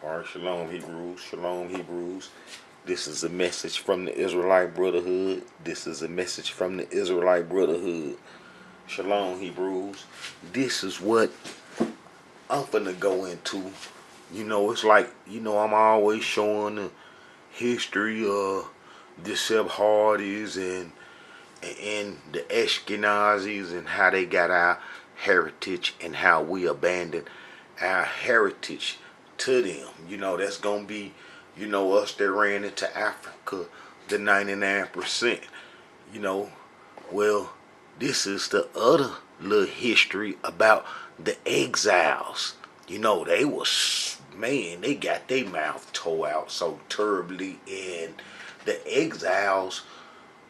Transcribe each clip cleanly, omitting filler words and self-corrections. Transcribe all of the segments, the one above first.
Alright, Shalom Hebrews, Shalom Hebrews. This is a message from the Israelite Brotherhood. This is a message from the Israelite Brotherhood. Shalom Hebrews. This is what I'm finna go into. It's like, I'm always showing the history of the Sephardi's and the Ashkenazis and how they got our heritage and how we abandoned our heritage to them. That's gonna be, us that ran into Africa, the 99%. Well, this is the other little history about the exiles. They was, man, they got their mouth tore out so terribly, and the exiles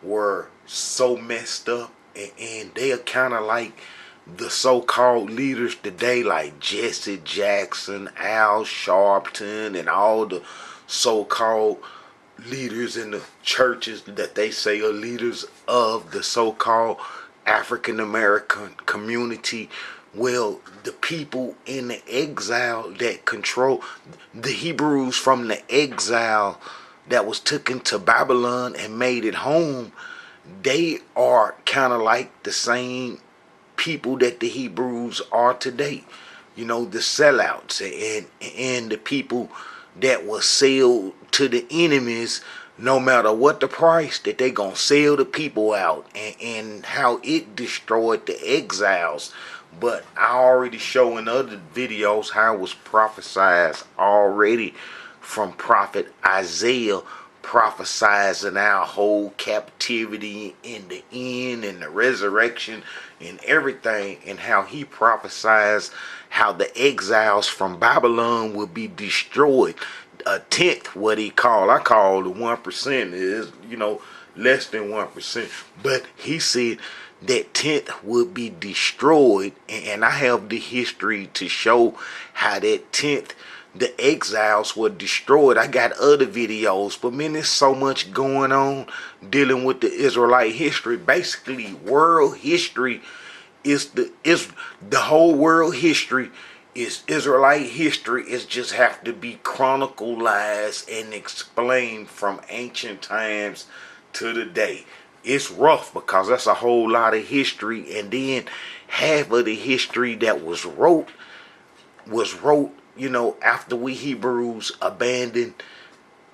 were so messed up, and they are kind of like the so-called leaders today, like Jesse Jackson, Al Sharpton, and all the so-called leaders in the churches that they say are leaders of the so-called African American community. Well, the people in the exile that control the Hebrews from the exile that was taken to Babylon and made it home, they are kind of like the same people that the Hebrews are today. The sellouts and the people that will sell to the enemies no matter what the price, that they gonna sell the people out, and how it destroyed the exiles. But I already show in other videos how it was prophesied already from prophet Isaiah, prophesizing our whole captivity in the end and the resurrection and everything, and how he prophesies how the exiles from Babylon will be destroyed. A tenth, what I call the 1% is, less than 1%. But he said that tenth would be destroyed, and I have the history to show how that tenth, the exiles were destroyed. I got other videos, but man, there's so much going on dealing with the Israelite history. Basically, world history is the whole world history is Israelite history. It just have to be chronicled and explained from ancient times to the day. It's rough because that's a whole lot of history, and then half of the history that was wrote after we Hebrews abandoned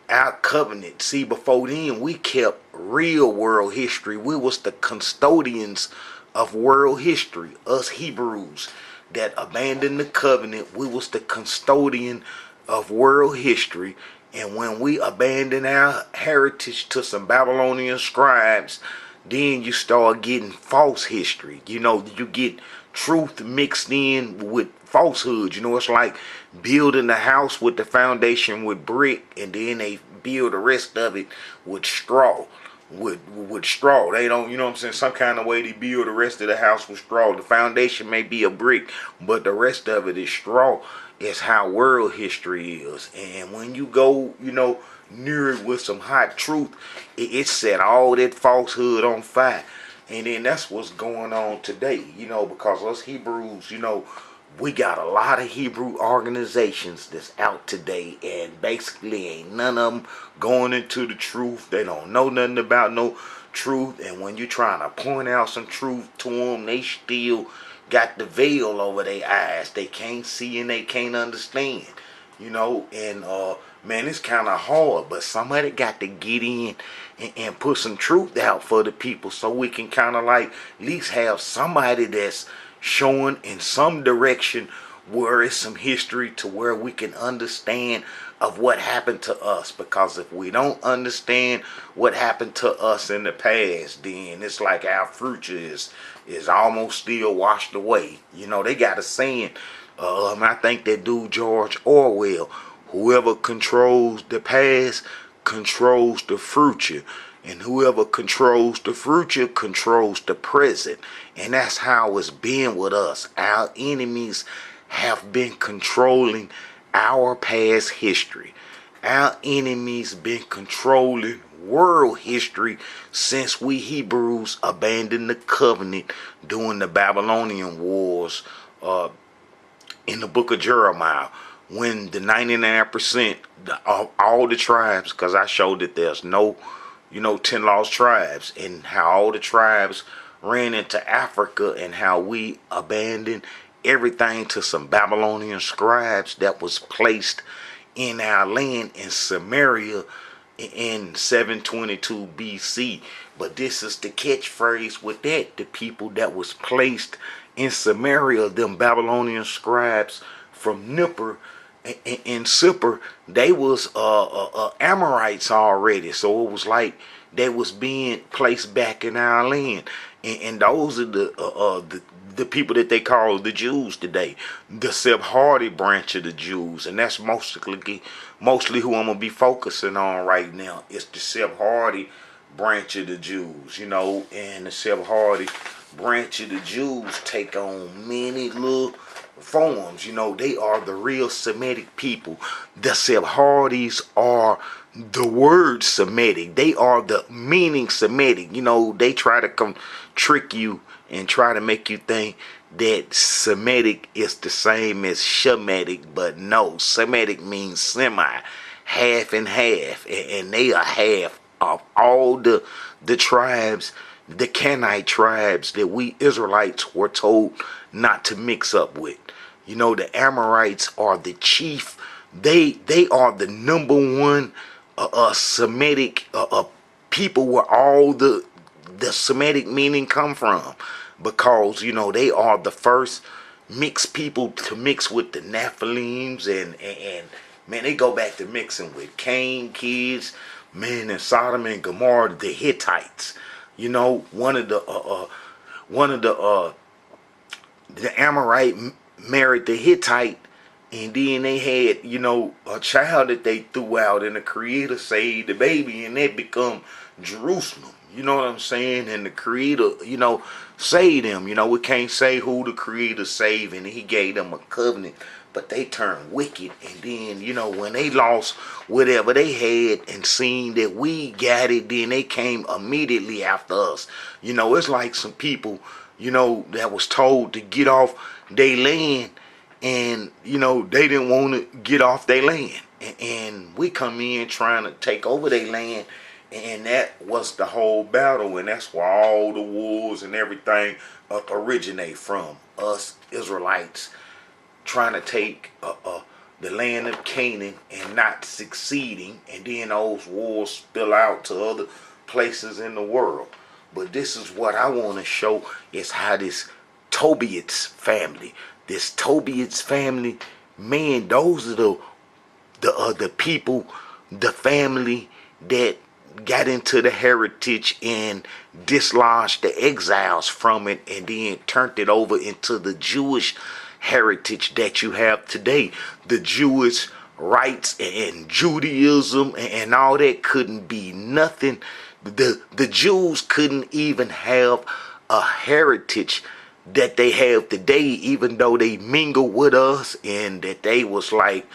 our covenant. See, before then we kept real world history. We was the custodians of world history. Us Hebrews that abandoned the covenant, we was the custodian of world history. And when we abandoned our heritage to some Babylonian scribes, then you start getting false history. You get truth mixed in with falsehood. It's like building a house with the foundation with brick, and then they build the rest of it with straw. With straw. They don't, some kind of way they build the rest of the house with straw. The foundation may be a brick, but the rest of it is straw. It's how world history is. And when you go, near it with some hot truth, it set all that falsehood on fire. And then that's what's going on today, because us Hebrews, we got a lot of Hebrew organizations that's out today, and basically ain't none of them going into the truth. They don't know nothing about no truth, and when you're trying to point out some truth to them, they still got the veil over their eyes. They can't see and they can't understand, and man, it's kind of hard, but somebody got to get in and put some truth out for the people, so we can kind of like at least have somebody that's showing in some direction where is some history to where we can understand of what happened to us. Because if we don't understand what happened to us in the past, then it's like our future is almost still washed away. They got a saying, I think that dude George Orwell, whoever controls the past controls the future, and whoever controls the future controls the present. And that's how it's been with us. Our enemies have been controlling our past history. Our enemies been controlling world history since we Hebrews abandoned the covenant during the Babylonian wars in the book of Jeremiah. when the 99% of all the tribes, because I showed that there's no, 10 lost tribes, and how all the tribes ran into Africa, and how we abandoned everything to some Babylonian scribes that was placed in our land in Samaria in 722 BC. But this is the catchphrase with that: the people that was placed in Samaria, them Babylonian scribes from Nippur and Sipper, they was Amorites already. So it was like they was being placed back in our land, and those are the people that they call the Jews today, the Sephardi branch of the Jews, and that's mostly who I'm gonna be focusing on right now. It's the Sephardi branch of the Jews, and the Sephardi branch of the Jews take on many little forms. They are the real Semitic people. The Sephardis are the word Semitic. They are the meaning Semitic. They try to trick you and try to make you think that Semitic is the same as Shemitic, but no, Semitic means semi, half and half, and they are half of all the tribes, the Canaanite tribes that we Israelites were told not to mix up with. The Amorites are the chief. They are the number one Semitic people where all the Semitic meaning come from, because they are the first mixed people to mix with the Nephilims, and man, they go back to mixing with Cain kids, man, and Sodom and Gomorrah, the Hittites. One of the Amorite married the Hittite, and then they had, a child that they threw out, and the Creator saved the baby, and that become Jerusalem. You know what I'm saying? And the Creator, saved them. We can't say who the Creator saved, and he gave them a covenant, but they turned wicked. And then, when they lost whatever they had and seen that we got it, then they came immediately after us. It's like some people, that was told to get off their land, and, they didn't want to get off their land. And we come in trying to take over their land. And that was the whole battle, and that's where all the wars and everything originate from. Us Israelites trying to take the land of Canaan and not succeeding, and then those wars spill out to other places in the world. But this is what I want to show, is how this Tobiad's family, man, those are the people, the family that got into the heritage and dislodged the exiles from it, and then turned it over into the Jewish heritage that you have today. The Jewish rights and Judaism and all that couldn't be nothing. The Jews couldn't even have a heritage that they have today, even though they mingle with us, and that they was like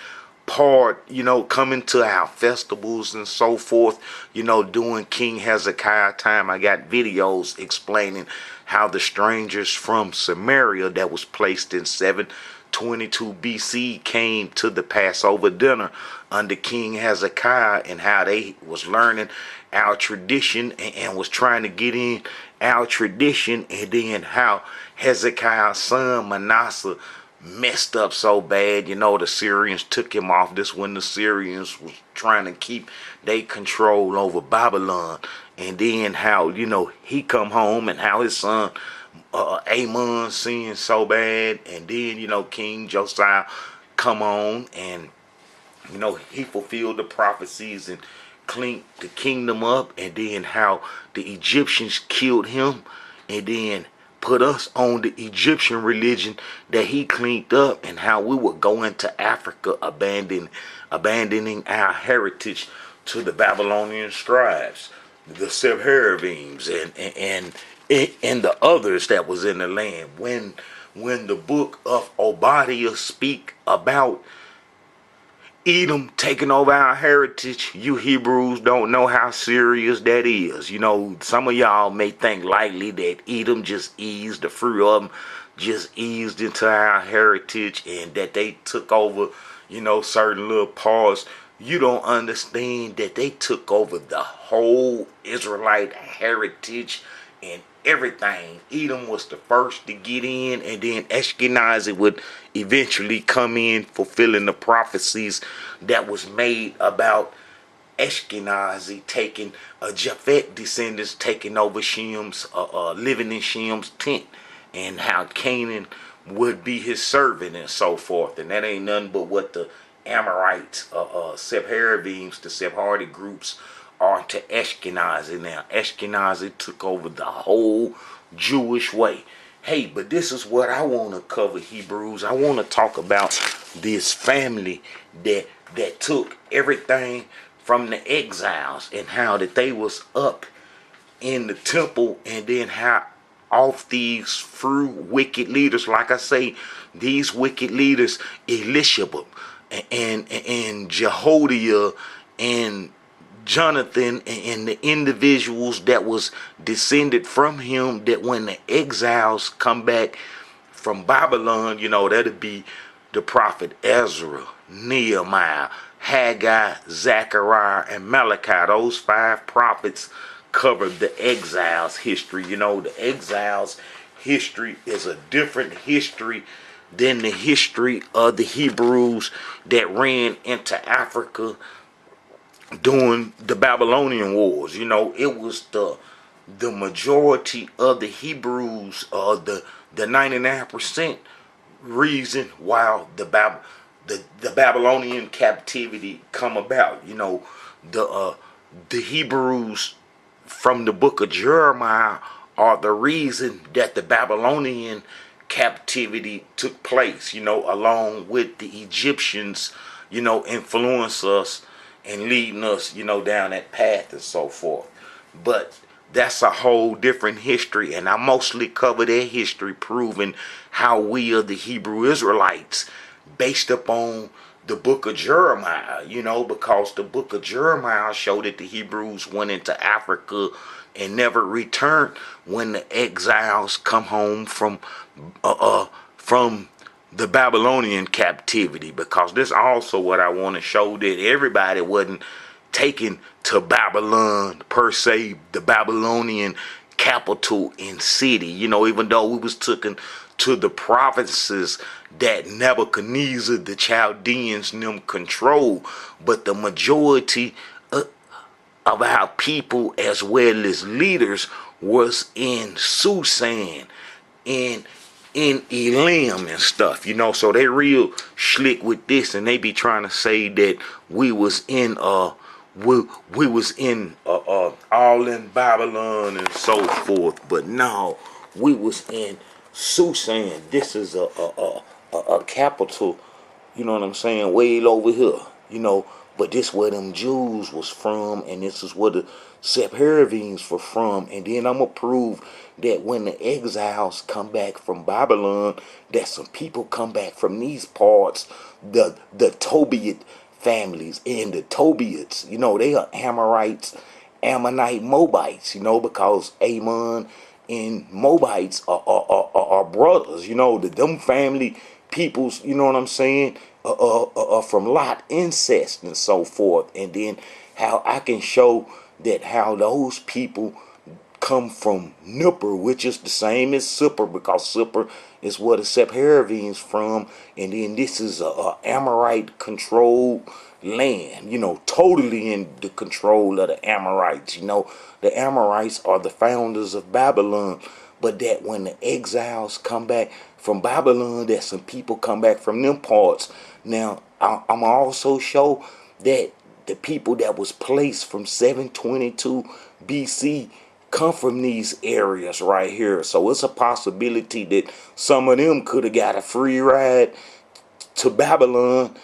part, coming to our festivals and so forth, during King Hezekiah time. I got videos explaining how the strangers from Samaria that was placed in 722 BC came to the Passover dinner under King Hezekiah, and how they was learning our tradition and was trying to get in our tradition, and then how Hezekiah's son Manasseh messed up so bad, the Syrians took him off. This when the Syrians was trying to keep their control over Babylon. And then how, he come home, and how his son Amon sinned so bad. And then, King Josiah come on, and, he fulfilled the prophecies and cleaned the kingdom up. And then how the Egyptians killed him, and then put us on the Egyptian religion that he cleaned up, and how we would go into Africa abandoning our heritage to the Babylonian scribes, the Sephardims, and the others that was in the land. When the book of Obadiah speak about Edom taking over our heritage, you Hebrews don't know how serious that is. Some of y'all may think lightly that Edom just eased, the fruit of them just eased into our heritage, and that they took over, certain little parts. You don't understand that they took over the whole Israelite heritage and everything. Edom was the first to get in, and then Ashkenazi would eventually come in, fulfilling the prophecies that was made about Ashkenazi taking Japhet descendants taking over Shem's, living in Shem's tent, and how Canaan would be his servant and so forth. And that ain't nothing but what the Amorites, Sephardims, the Sephardic groups are to Ashkenazi now. Ashkenazi took over the whole Jewish way. Hey, but this is what I want to cover, Hebrews. I want to talk about this family that took everything from the exiles, and how that they was up in the temple, and then how off these through wicked leaders, like I say, these wicked leaders, Eliashib and Jehoiada and Jonathan and the individuals that was descended from him, that when the exiles come back from Babylon, that'd be the prophet Ezra, Nehemiah, Haggai, Zechariah, and Malachi. Those 5 prophets covered the exiles' history. The exiles' history is a different history than the history of the Hebrews that ran into Africa during the Babylonian Wars. It was the majority of the Hebrews, the 99% reason why the Babylonian captivity come about. The Hebrews from the book of Jeremiah are the reason that the Babylonian captivity took place, along with the Egyptians, influence us and leading us, down that path and so forth. But that's a whole different history, and I mostly cover that history, proving how we are the Hebrew Israelites based upon the book of Jeremiah, because the book of Jeremiah showed that the Hebrews went into Africa and never returned when the exiles come home from the Babylonian captivity. Because this also what I want to show, that everybody wasn't taken to Babylon per se, the Babylonian capital and city, even though we was taken to the provinces that Nebuchadnezzar, the Chaldeans, them control. But the majority of our people, as well as leaders, was in Susan, in Elam and stuff, so they real slick with this, and they be trying to say that we was in we was in all in Babylon and so forth. But no, we was in Susan. This is a capital, what I'm saying, way over here, but this where them Jews was from, and this is where the Sephardims were from. And then I'm gonna prove that when the exiles come back from Babylon, that some people come back from these parts, the Tobiad families and the Tobiads, they are Amorites, Ammonite Moabites, because Ammon and Moabites are brothers, them family peoples, what I'm saying, from Lot incest and so forth. And then how I can show that how those people come from Nipper, which is the same as Super, because Super is where the Sephardims from. And then this is a Amorite controlled land, totally in the control of the Amorites. The Amorites are the founders of Babylon. But that when the exiles come back from Babylon, that some people come back from them parts. Now, I'm also show that the people that was placed from 722 BC come from these areas right here. So it's a possibility that some of them could have got a free ride to Babylon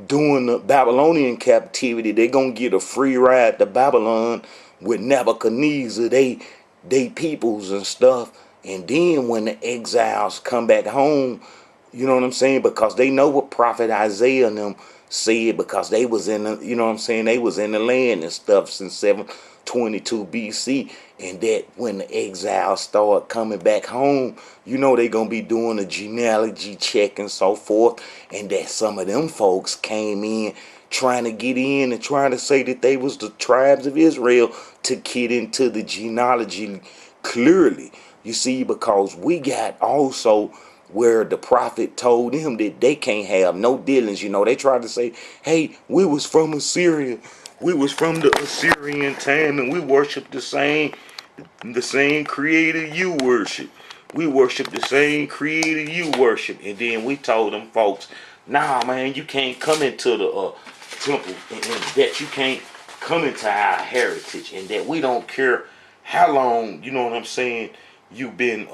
during the Babylonian captivity. They're going to get a free ride to Babylon with Nebuchadnezzar, they peoples and stuff. And then when the exiles come back home, you know what I'm saying? Because they know what Prophet Isaiah and them said, because they was in the, they was in the land and stuff since 22 BC, and that when the exiles start coming back home, you know they gonna be doing a genealogy check and so forth, and that some of them folks came in trying to get in and trying to say that they was the tribes of Israel to get into the genealogy clearly. You see, because we got also where the prophet told them that they can't have no dealings. You know, they tried to say, hey, we was from Assyria. We was from the Assyrian time, and we worship the same creator you worship. We worship the same creator you worship. And then we told them folks, nah, man, you can't come into the temple, and that you can't come into our heritage, and that we don't care how long, you know what I'm saying, you've been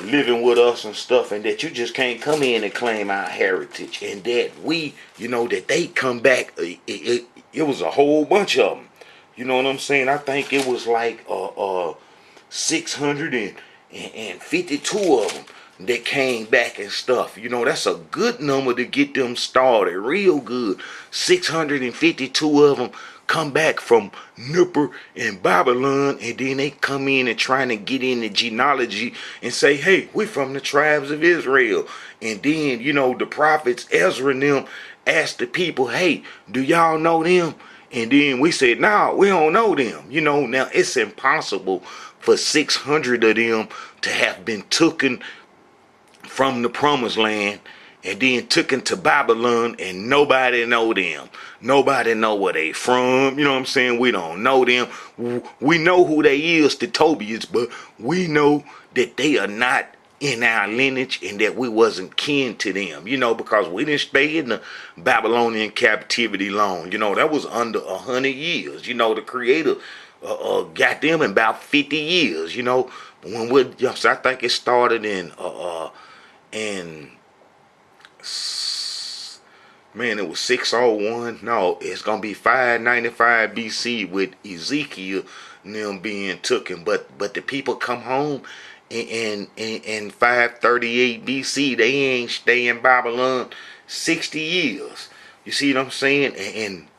living with us and stuff, and that you just can't come in and claim our heritage, and that we, you know, that they come back. It was a whole bunch of them. You know what I'm saying? I think it was like 652 of them that came back and stuff. You know, that's a good number to get them started real good. 652 of them come back from Nippur and Babylon, and then they come in and trying to get in the genealogy and say, hey, we're from the tribes of Israel. And then, you know, the prophets Ezra and them asked the people, hey, do y'all know them? And then we said, no, we don't know them. You know, now it's impossible for 600 of them to have been taken from the promised land and then took into Babylon, and nobody know them. Nobody know where they from. You know what I'm saying? We don't know them. We know who they is, the Tobiads, but we know that they are not in our lineage and that we wasn't kin to them, you know, because we didn't stay in the Babylonian captivity long. You know, that was under 100 years. You know, the Creator got them in about 50 years, you know. When we, so I think it started in man, it was 601. No, it's gonna be 595 BC with Ezekiel and them being taken. But the people come home in 538 BC. They ain't stay in Babylon 60 years. You see what I'm saying?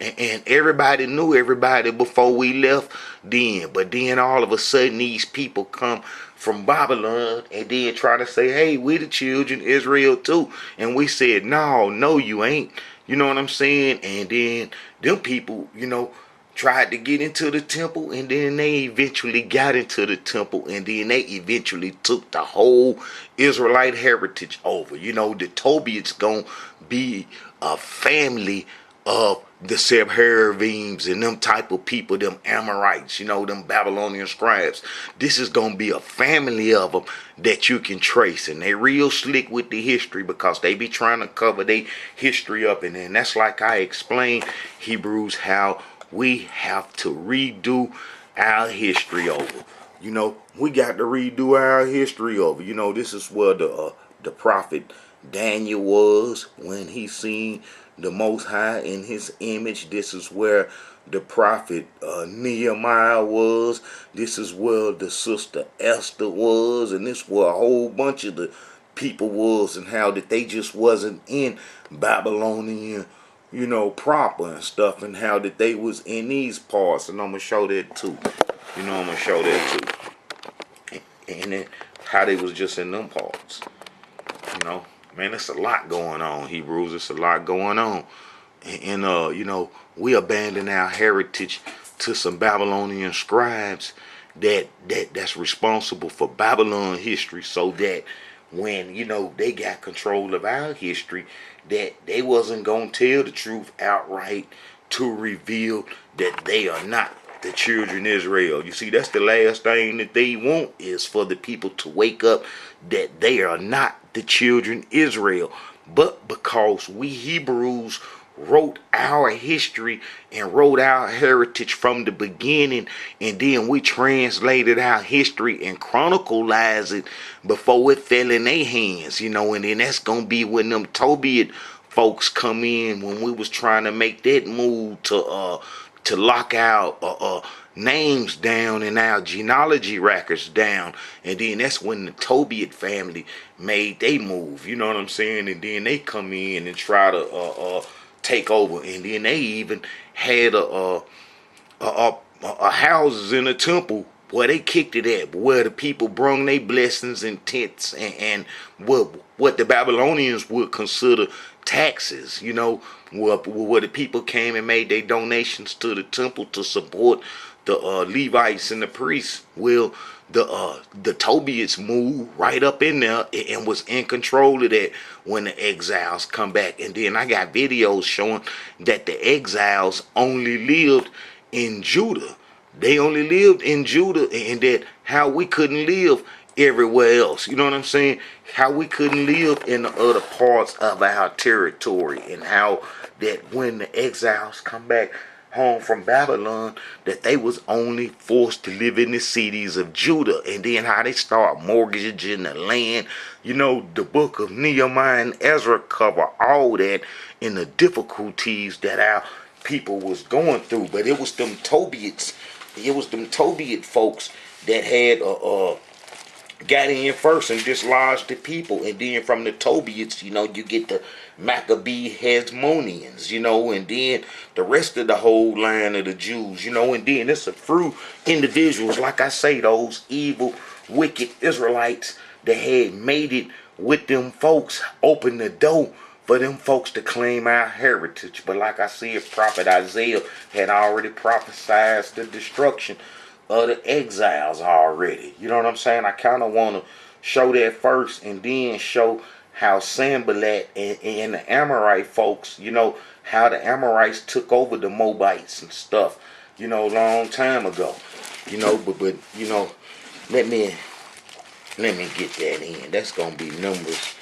And everybody knew everybody before we left then. But then all of a sudden these people come from Babylon and then try to say, hey, we the children of Israel too. And we said, no, you ain't. You know what I'm saying? And then them people, you know, tried to get into the temple, and then they eventually got into the temple, and then they eventually took the whole Israelite heritage over. You know, the Tobiad's gonna be a family of the Sepharvims and them type of people, them Amorites, you know, them Babylonian scribes. This is gonna be a family of them that you can trace, and they real slick with the history because they be trying to cover their history up. And then that's like I explained, Hebrews, how we have to redo our history over. You know, we got to redo our history over. You know, this is where the prophet Daniel was when he seen the Most High in his image. This is where the prophet Nehemiah was. This is where the sister Esther was. And this is where a whole bunch of the people was, and how that they just wasn't in Babylonian, you know, proper and stuff, and how that they was in these parts. And I'm going to show that too. You know, I'm going to show that too. And then how they was just in them parts. You know, man, it's a lot going on, Hebrews. It's a lot going on. And you know, we abandon our heritage to some Babylonian scribes that's responsible for Babylon history, so that when, you know, they got control of our history, that they wasn't going to tell the truth outright to reveal that they are not the children of Israel. You see, that's the last thing that they want, is for the people to wake up that they are not the children of Israel. But because we Hebrews wrote our history and wrote our heritage from the beginning, and then we translated our history and chronicalized it before it fell in their hands, you know. And then that's gonna be when them Tobiad folks come in, when we was trying to make that move to lock our names down and our genealogy records down. And then that's when the Tobiad family made they move, you know what I'm saying? And then they come in and try to take over, and then they even had a houses in the temple where they kicked it at, where the people brung their blessings in tents and what the Babylonians would consider taxes, where the people came and made their donations to the temple to support the Levites and the priests. Well, the Tobiads moved right up in there and was in control of that when the exiles come back. And then I got videos showing that the exiles only lived in Judah. They only lived in Judah, and that how we couldn't live everywhere else. You know what I'm saying? How we couldn't live in the other parts of our territory, and how that when the exiles come back home from Babylon, that they was only forced to live in the cities of Judah, and then how they start mortgaging the land. The book of Nehemiah and Ezra cover all that and the difficulties that our people was going through. But it was them Tobiads. It was them Tobiad folks that had got in first and dislodged the people, and then from the Tobiads, you get the Maccabee Hasmoneans, and then the rest of the whole line of the Jews, and then it's a few individuals, like I say, those evil, wicked Israelites that had made it with them folks, opened the door for them folks to claim our heritage. But like I said, Prophet Isaiah had already prophesied the destruction of the exiles already. You know what I'm saying? I kind of want to show that first, and then show how Sanballat and the Amorite folks, how the Amorites took over the Moabites and stuff, a long time ago. But let me get that in. That's gonna be Numbers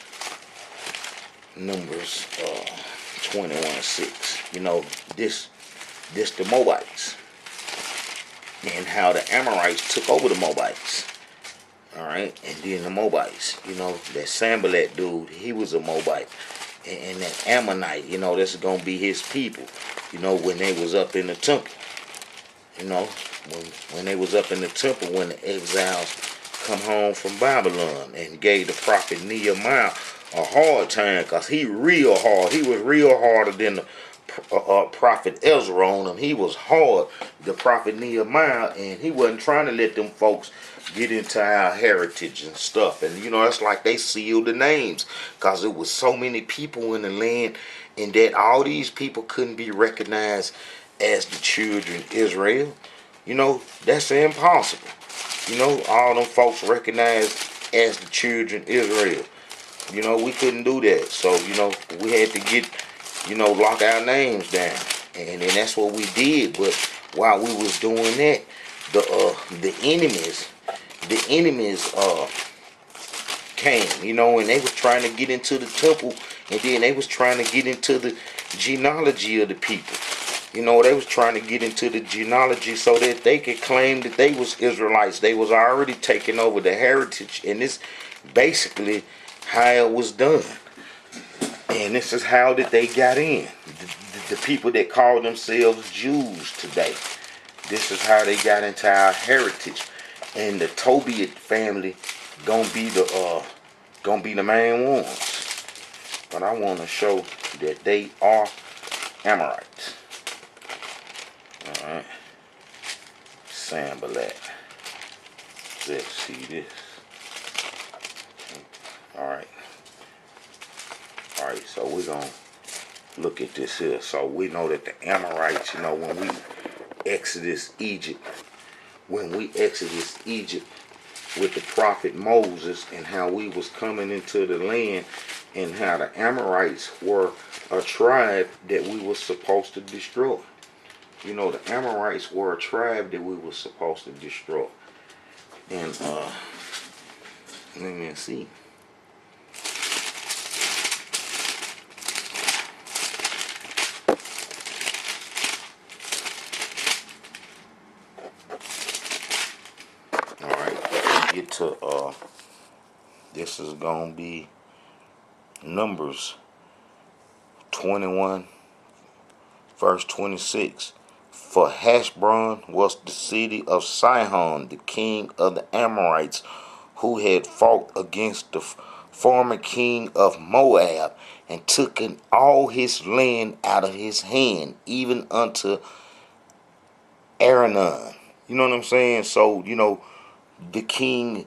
21:6. This the Moabites, and how the Amorites took over the Moabites. Alright, and then the Moabites, that Sanballat dude, he was a Moabite. And that Ammonite, that's gonna be his people, when they was up in the temple. When they was up in the temple, when the exiles come home from Babylon, and gave the prophet Nehemiah a hard time, because he real hard. He was real harder than the prophet Ezra on him. He was hard, the prophet Nehemiah, and he wasn't trying to let them folks get into our heritage and stuff. And it's like they sealed the names, because there was so many people in the land, and that all these people couldn't be recognized as the children of Israel. That's impossible. All them folks recognized as the children of Israel. We couldn't do that. So, we had to get, lock our names down. And that's what we did. But while we was doing that, the enemies came, and they was trying to get into the temple, and then they was trying to get into the genealogy of the people. They was trying to get into the genealogy so that they could claim that they was Israelites. They was already taking over the heritage, and this basically how it was done. And this is how that they got in. The people that call themselves Jews today. This is how they got into our heritage. And the Tobiad family gonna be the main ones. But I want to show that they are Amorites. Alright. Sanballat. Let's see this. Alright, so we're going to look at this here. So we know that the Amorites, when we exited Egypt with the prophet Moses, and how we was coming into the land, and how the Amorites were a tribe that we were supposed to destroy. The Amorites were a tribe that we were supposed to destroy. And let me see. Get to this is gonna be Numbers 21 verse 26. For Heshbon was the city of Sihon, the king of the Amorites, who had fought against the former king of Moab, and took all his land out of his hand, even unto Horonaim. You know what I'm saying? So, the king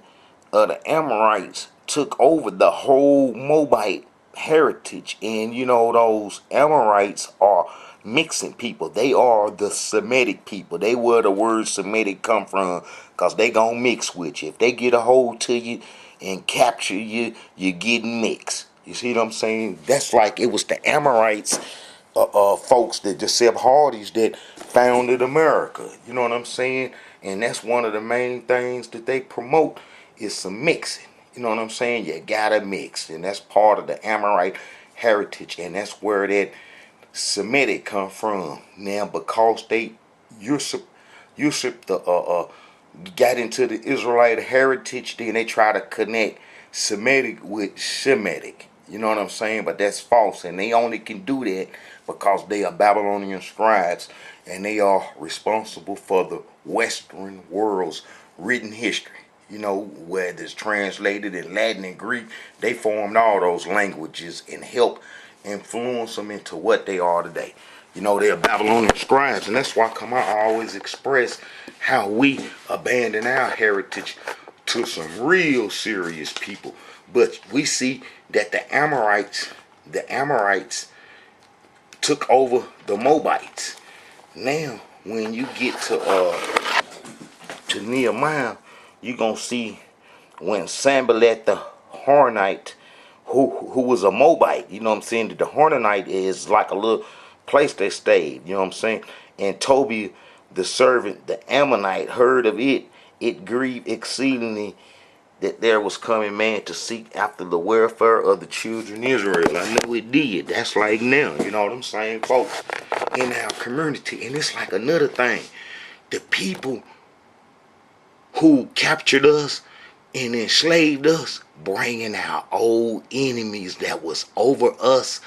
of the Amorites took over the whole Moabite heritage. And, those Amorites are mixing people. They are the Semitic people. They where the word Semitic come from, because they gonna mix with you. If they get a hold to you and capture you, you're getting mixed. You see what I'm saying? That's like it was the Amorites, folks, that the Seb Hardys that founded America. You know what I'm saying? And that's one of the main things that they promote is some mixing. You know what I'm saying? You gotta mix, and that's part of the Amorite heritage, and that's where that Semitic come from. Now, because they usurped got into the Israelite heritage, then they try to connect Semitic with Shemitic. You know what I'm saying? But that's false, and they only can do that because they are Babylonian scribes, and they are responsible for the Western world's written history. Whether it's translated in Latin and Greek, they formed all those languages and helped influence them into what they are today. They're Babylonian scribes, and that's why I always express how we abandon our heritage to some real serious people. But we see that the Amorites took over the Moabites. Now, when you get to Nehemiah, you're gonna see when Sanballat the Horonite, who was a Moabite, you know what I'm saying? The Horonite is like a little place they stayed, you know what I'm saying? And Tobiah the servant, the Ammonite, heard of it. It grieved exceedingly that there was coming man to seek after the welfare of the children of Israel. I know it did. That's like now, you know what I'm saying, folks, in our community. And it's like another thing. The people who captured us and enslaved us, bringing our old enemies that was over us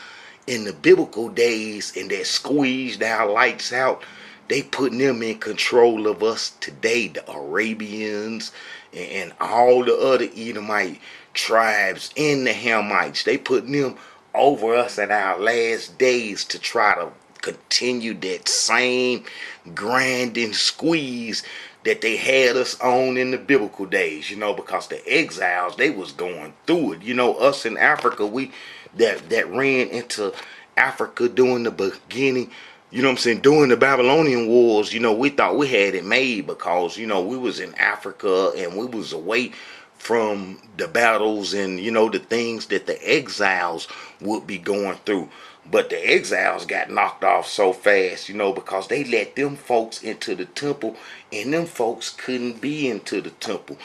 in the biblical days and that squeezed our lights out, they putting them in control of us today. The Arabians and all the other Edomite tribes and the Hamites, they putting them over us in our last days to try to continue that same grinding squeeze that they had us on in the biblical days, because the exiles, they was going through it. Us in Africa, we that ran into Africa during the beginning, during the Babylonian wars, we thought we had it made because, we was in Africa and we was away from the battles and, the things that the exiles would be going through. But the exiles got knocked off so fast, because they let them folks into the temple and them folks couldn't be into the temple.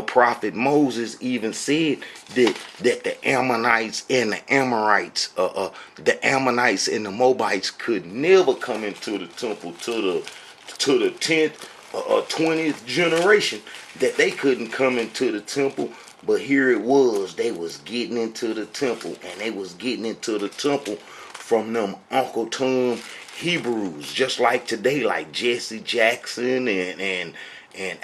Prophet Moses even said that the Ammonites and the Amorites, the Ammonites and the Moabites could never come into the temple to the 10th or 20th generation, that they couldn't come into the temple. But here it was, they was getting into the temple, and they was getting into the temple from them Uncle Tom Hebrews, just like today, like Jesse Jackson and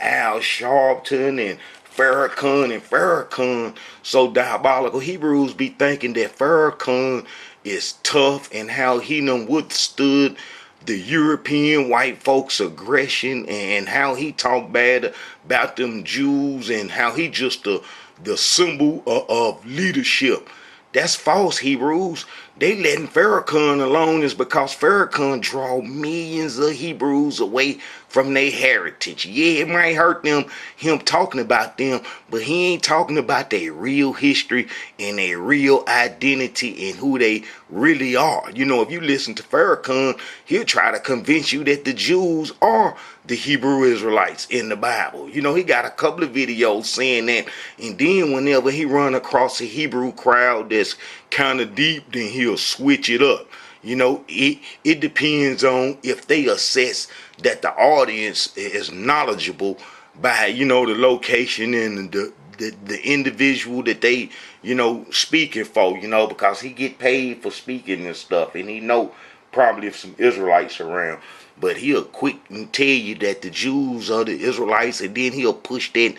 Al Sharpton and Farrakhan. So diabolical. Hebrews be thinking that Farrakhan is tough and how he done withstood the European white folks' aggression and how he talked bad about them Jews and how he just the symbol of leadership. That's false, Hebrews. They letting Farrakhan alone is because Farrakhan draw millions of Hebrews away from their heritage. Yeah, it might hurt them, him talking about them, but he ain't talking about their real history and their real identity and who they really are. If you listen to Farrakhan, he'll try to convince you that the Jews are the Hebrew Israelites in the Bible. He got a couple of videos saying that, and then whenever he run across a Hebrew crowd that's kind of deep, then he'll switch it up. It depends on if they assess that the audience is knowledgeable by, the location and the individual that they, speaking for, because he get paid for speaking and stuff, and he know probably if some Israelites around. But he'll quick and tell you that the Jews are the Israelites, and then he'll push that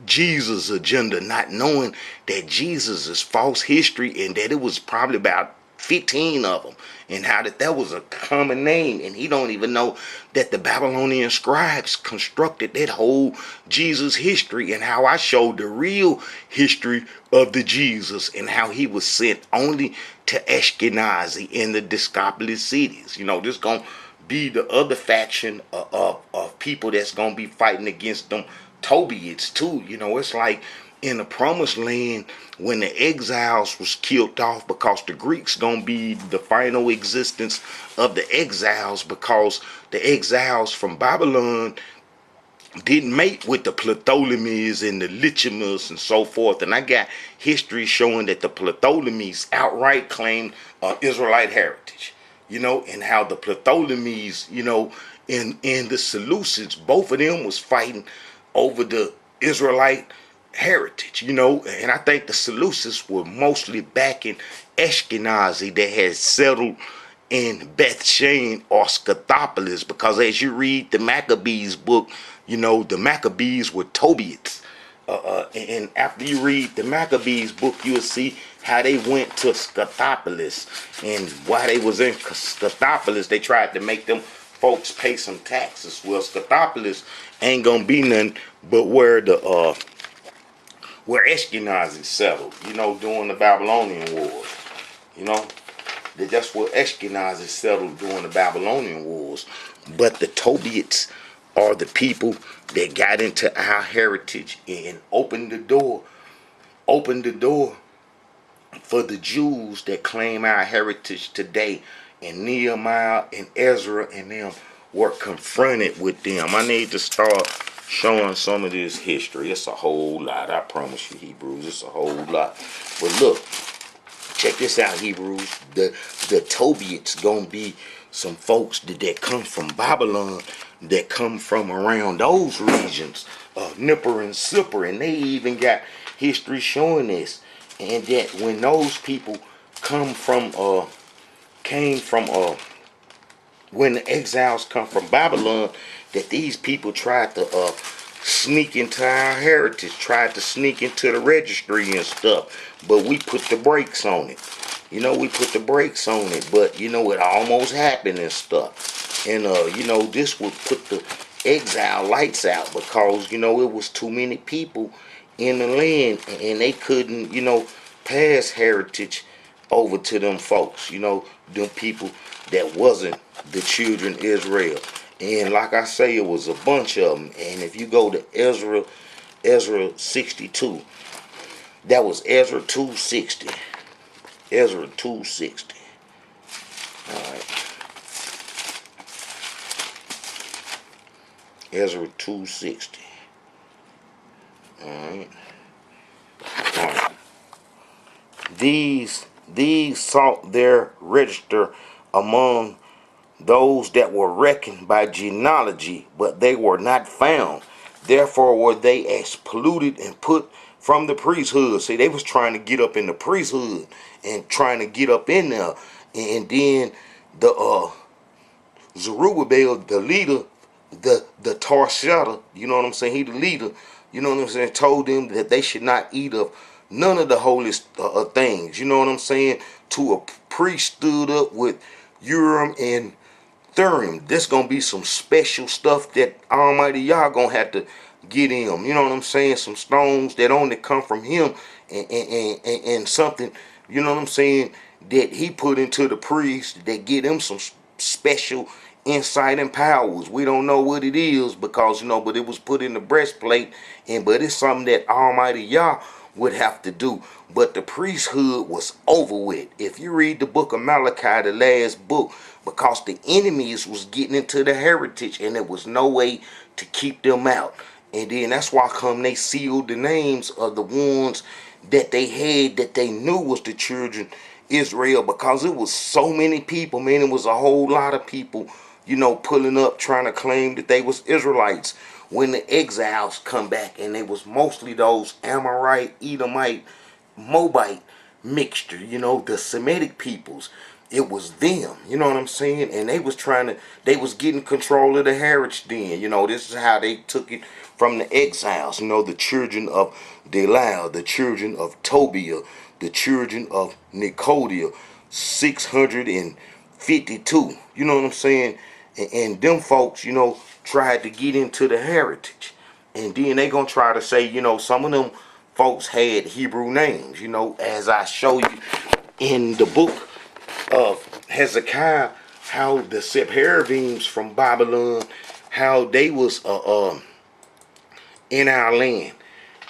Jesus agenda, not knowing that Jesus is false history and that it was probably about 15 of them, and how that was a common name, and he don't even know that the Babylonian scribes constructed that whole Jesus history, and how I showed the real history of the Jesus and how he was sent only to Ashkenazi in the Discopolis cities. This gonna be the other faction of people that's gonna be fighting against them Tobiads too. It's like in the promised land when the exiles was killed off, because the Greeks gonna be the final existence of the exiles, because the exiles from Babylon didn't mate with the Ptolemy and the Lichamus and so forth. And I got history showing that the Ptolemies outright claimed Israelite heritage, and how the Ptolemies, and the Seleucids, both of them was fighting over the Israelite heritage, and I think the Seleucids were mostly backing Ashkenazi that had settled in Bethshan or Scythopolis, because as you read the Maccabees book, the Maccabees were Tobiads. And after you read the Maccabees book, you'll see how they went to Scythopolis, and while they was in Scythopolis, they tried to make them folks pay some taxes. Well, Scythopolis ain't gonna be nothing but where Ashkenazi settled, during the Babylonian Wars. That's where Ashkenazi settled during the Babylonian Wars. But the Tobiads are the people that got into our heritage and opened the door for the Jews that claim our heritage today. And Nehemiah and Ezra and them were confronted with them. I need to start showing some of this history. It's a whole lot. I promise you, Hebrews, it's a whole lot. But look, check this out, Hebrews. The Tobiads gonna be some folks that come from Babylon, that come from around those regions, Nipper and Slipper, and they even got history showing this. And that when those people when the exiles come from Babylon, that these people tried to sneak into our heritage, tried to sneak into the registry and stuff, but we put the brakes on it. We put the brakes on it, but it almost happened and stuff. And this would put the exile lights out, because it was too many people in the land, and they couldn't pass heritage over to them folks, them people that wasn't the children of Israel. And like I say, it was a bunch of them. And if you go to Ezra 62, that was Ezra 260. Ezra 260. All right. Ezra 260. All right. All right. These sought their register among those that were reckoned by genealogy, but they were not found. Therefore were they excluded and put from the priesthood. See, they was trying to get up in the priesthood and trying to get up in there. And then the Zerubbabel, the leader, the Tarshata, he the leader, told them that they should not eat of none of the holy things, to a priest stood up with Urim and Thummim. This gonna be some special stuff that Almighty Yah gonna have to get him. Some stones that only come from him, and something, that he put into the priest that get him some special insight and powers. We don't know what it is, because but it was put in the breastplate, but it's something that Almighty Yah would have to do. But the priesthood was over with. If you read the book of Malachi, the last book, because the enemies was getting into the heritage, and there was no way to keep them out. And then that's why they sealed the names of the ones that they had, that they knew was the children Israel, because it was so many people, man. It was a whole lot of people, pulling up trying to claim that they was Israelites. When the exiles come back, and they was mostly those Amorite, Edomite, Moabite mixture, the Semitic peoples. it was them, you know what I'm saying? And they was they was getting control of the heritage then. You know, this is how they took it from the exiles. You know, the children of Delal, the children of Tobiah, the children of Nicodia, 652. You know what I'm saying? And them folks, you know, tried to get into the heritage. And then they gonna try to say, you know, some of them folks had Hebrew names, you know, as I show you in the book of Hezekiah, how the Sepharvims from Babylon, how they was in our land,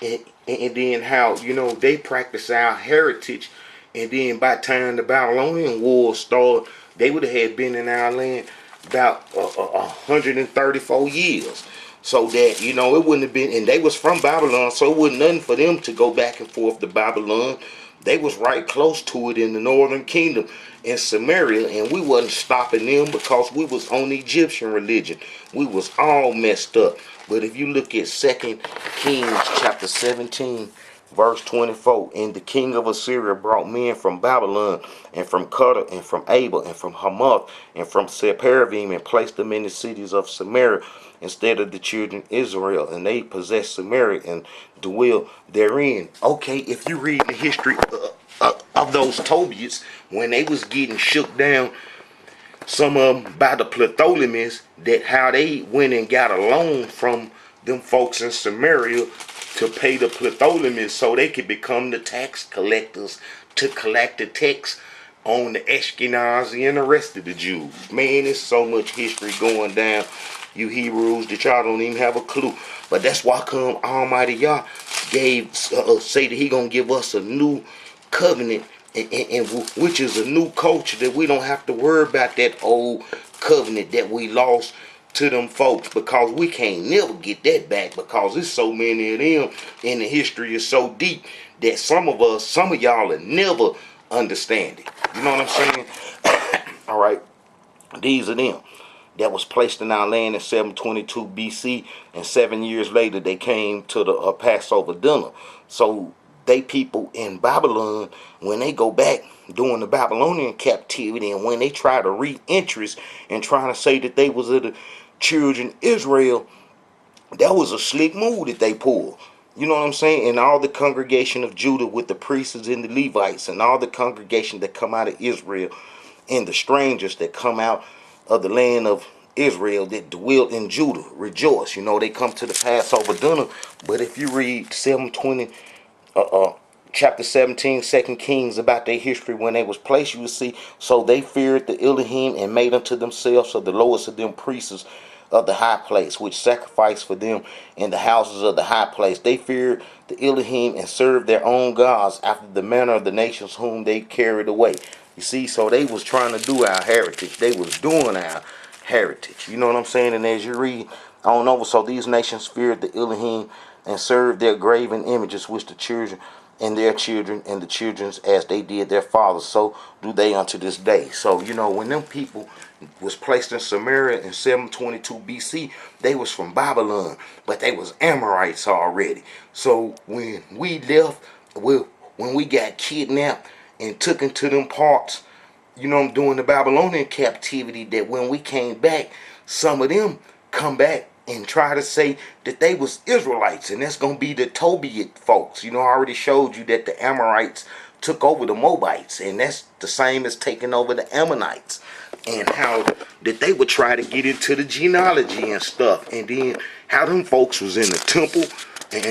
and then how, you know, they practice our heritage, and then by the time the Babylonian war started, they would have been in our land about 134 years. So that, you know, it wouldn't have been, and they was from Babylon, so it wasn't nothing for them to go back and forth to Babylon. They was right close to it in the northern kingdom in Samaria, and we wasn't stopping them because we was on Egyptian religion. We was all messed up. But if you look at 2 Kings chapter 17, verse 24, and the king of Assyria brought men from Babylon, and from Cutter, and from Abel, and from Hamath, and from Sepharvaim, and placed them in the cities of Samaria instead of the children of Israel, and they possessed Samaria and dwell therein. Okay, if you read the history of those Tobiads, when they was getting shook down, some of them by the Ptolemy, that how they went and got a loan from them folks in Samaria to pay the Ptolemy so they could become the tax collectors to collect the tax on the Ashkenazi and the rest of the Jews. Man, there's so much history going down, you Hebrews, that y'all don't even have a clue. But that's why come Almighty Yah gave say that he gonna give us a new covenant, and which is a new culture, that we don't have to worry about that old covenant that we lost to them folks, because we can't never get that back, because there's so many of them, and the history is so deep that some of y'all will never understand it. You know what I'm saying? All right, these are them that was placed in our land in 722 BC, and 7 years later they came to the Passover dinner. So they people in Babylon, when they go back during the Babylonian captivity, and when they try to re-interest and trying to say that they was of the children of Israel, that was a slick move that they pulled. You know what I'm saying? And all the congregation of Judah with the priests and the Levites, and all the congregation that come out of Israel, and the strangers that come out of the land of Israel that dwelt in Judah, rejoice. You know, they come to the Passover dinner. But if you read 720 chapter 17, 2 Kings, about their history when they was placed, you will see, so they feared the Elohim and made unto themselves of the lowest of them priests of the high place, which sacrificed for them in the houses of the high place. They feared the Elohim and served their own gods after the manner of the nations whom they carried away. You see, so they was trying to do our heritage. They was doing our heritage. You know what I'm saying? And as you read on over, so these nations feared the Elohim and served their graven images, which the children and their children and the children's, as they did their fathers, so do they unto this day. So, you know, when them people was placed in Samaria in 722 BC, they was from Babylon, but they was Amorites already. So when we left, when we got kidnapped and took into them parts, you know, during the Babylonian captivity, that when we came back, some of them come back and try to say that they was Israelites, and that's going to be the Tobiad folks. You know, I already showed you that the Amorites took over the Moabites, and that's the same as taking over the Ammonites, and how that they would try to get into the genealogy and stuff, and then how them folks was in the temple, and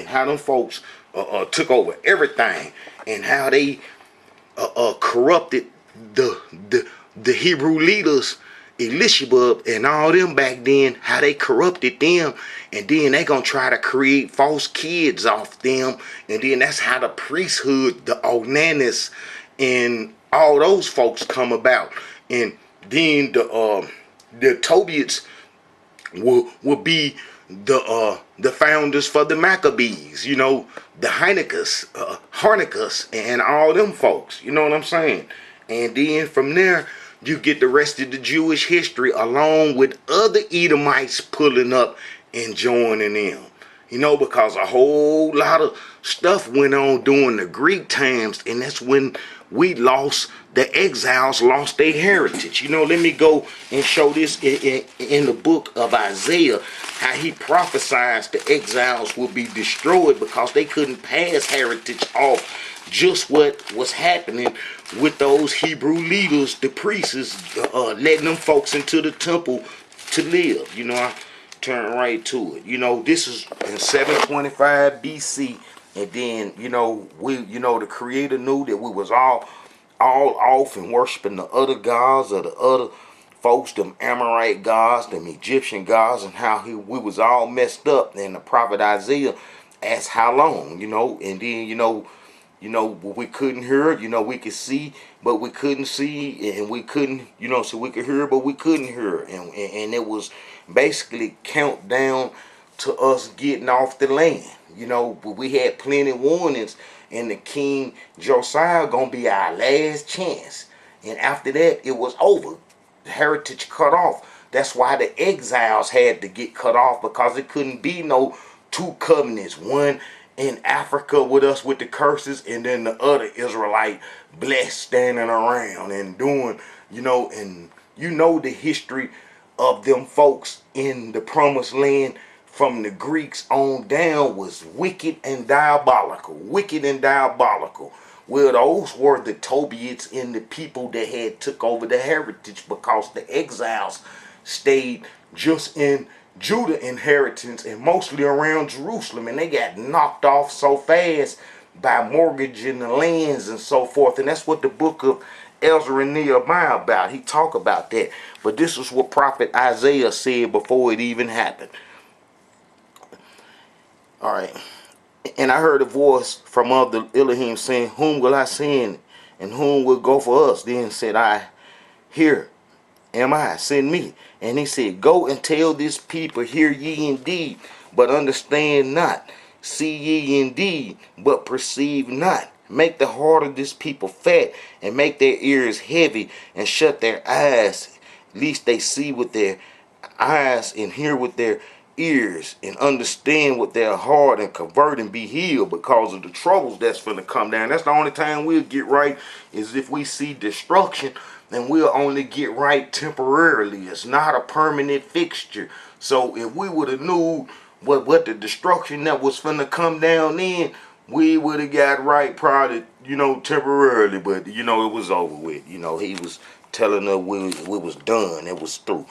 how them folks took over everything, and how they corrupted the Hebrew leaders, Eliashib and all them back then, how they corrupted them, and then they gonna try to create false kids off them, and then that's how the priesthood, the Onanis, and all those folks come about, and then the Tobiads will be the founders for the Maccabees, you know, the Horonaim, and all them folks. You know what I'm saying? And then from there, you get the rest of the Jewish history, along with other Edomites pulling up and joining them. You know, because a whole lot of stuff went on during the Greek times, and that's when the exiles lost their heritage. You know, let me go and show this in the book of Isaiah, how he prophesies the exiles will be destroyed because they couldn't pass heritage off. Just what was happening with those Hebrew leaders, the priests, letting them folks into the temple to live. You know, I turn right to it. You know, this is in 725 BC, and then the Creator knew that we was all off and worshiping the other gods or the other folks, them Amorite gods, them Egyptian gods, and how we was all messed up. And the prophet Isaiah asked how long, and then we couldn't hear, we could see, but we couldn't see, and we couldn't, so we could hear, but we couldn't hear, and it was basically countdown to us getting off the land. But we had plenty warnings, and the King Josiah gonna be our last chance, and after that it was over. The heritage cut off. That's why the exiles had to get cut off, because it couldn't be no two covenants, one in Africa with us with the curses, and then the other Israelite blessed standing around and doing, and the history of them folks in the promised land from the Greeks on down was wicked and diabolical. Wicked and diabolical. Well, those were the Tobiads and the people that had took over the heritage, because the exiles stayed just in Judah inheritance and mostly around Jerusalem, and they got knocked off so fast by mortgaging the lands and so forth. And that's what the book of Ezra and Nehemiah about. He talk about that. But this is what prophet Isaiah said before it even happened. All right. And I heard a voice from of the Elohim saying, "Whom will I send, and whom will go for us?" Then said I, "Here am I, send me." And he said, "Go and tell this people, hear ye indeed, but understand not. See ye indeed, but perceive not. Make the heart of this people fat, and make their ears heavy, and shut their eyes, lest they see with their eyes, and hear with their ears, and understand with their heart, and convert and be healed," because of the troubles that's going to come down. That's the only time we'll get right, is if we see destruction, and we'll only get right temporarily. It's not a permanent fixture. So if we would have knew what the destruction that was finna come down in, we would have got right probably, temporarily, but it was over with. He was telling us we was done, it was through,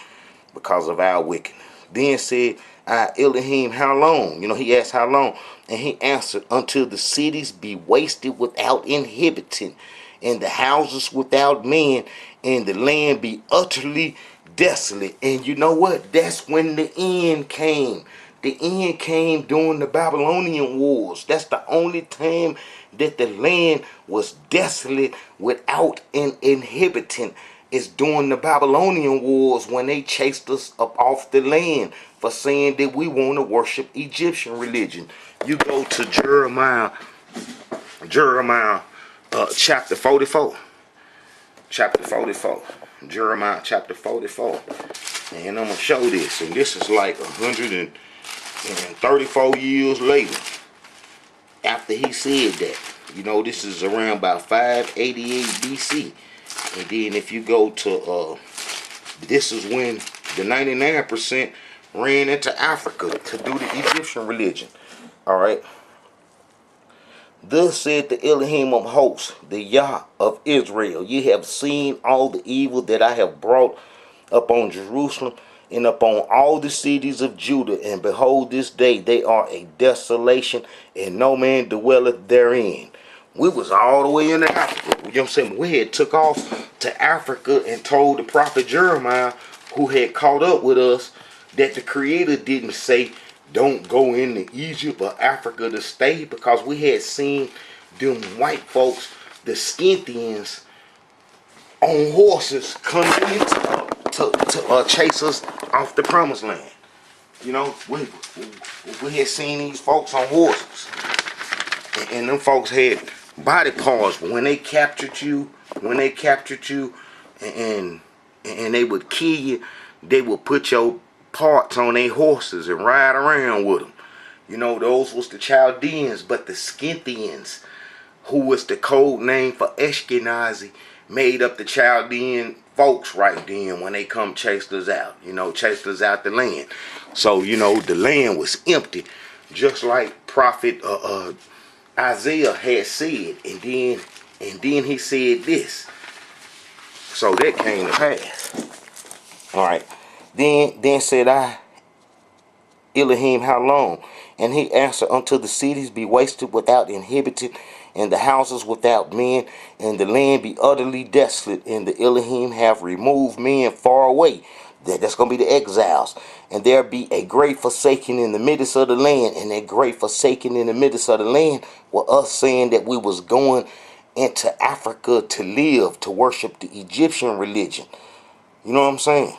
because of our wickedness. Then said Elohim, "How long?" He asked how long, and he answered, "Until the cities be wasted without inhabitant, and the houses without men, and the land be utterly desolate." And you know what? That's when the end came. The end came during the Babylonian wars. That's the only time that the land was desolate without an inhabitant, is during the Babylonian wars, when they chased us up off the land for saying that we want to worship Egyptian religion. You go to Jeremiah chapter 44. Chapter 44. Jeremiah chapter 44. And I'm going to show this. And this is like 134 years later, after he said that. This is around about 588 BC. And then if you go to, this is when the 99% ran into Africa to do the Egyptian religion. All right. Thus said the Elohim of hosts, the Yah of Israel, ye have seen all the evil that I have brought upon Jerusalem and upon all the cities of Judah, and behold, this day they are a desolation, and no man dwelleth therein. We was all the way in Africa. You know what I'm saying? We had took off to Africa and told the prophet Jeremiah, who had caught up with us, that the Creator didn't say don't go into Egypt or Africa to stay, because we had seen them white folks, the Scythians, on horses coming in to chase us off the promised land. We had seen these folks on horses, and them folks had body parts. But when they captured you, and they would kill you, they would put your parts on their horses and ride around with them. You know, those was the Chaldeans, but the Scythians, who was the code name for Ashkenazi, made up the Chaldean folks right then when they come chased us out. You know, chased us out the land. So, you know, the land was empty, just like Prophet Isaiah had said. And then he said this. So that came to pass. All right. Then said I, Elohim, how long? And he answered, until the cities be wasted without inhabitant, and the houses without men, and the land be utterly desolate, and the Elohim have removed men far away. That's going to be the exiles. And there be a great forsaking in the midst of the land, and that great forsaking in the midst of the land was us saying that we was going into Africa to live, to worship the Egyptian religion. You know what I'm saying?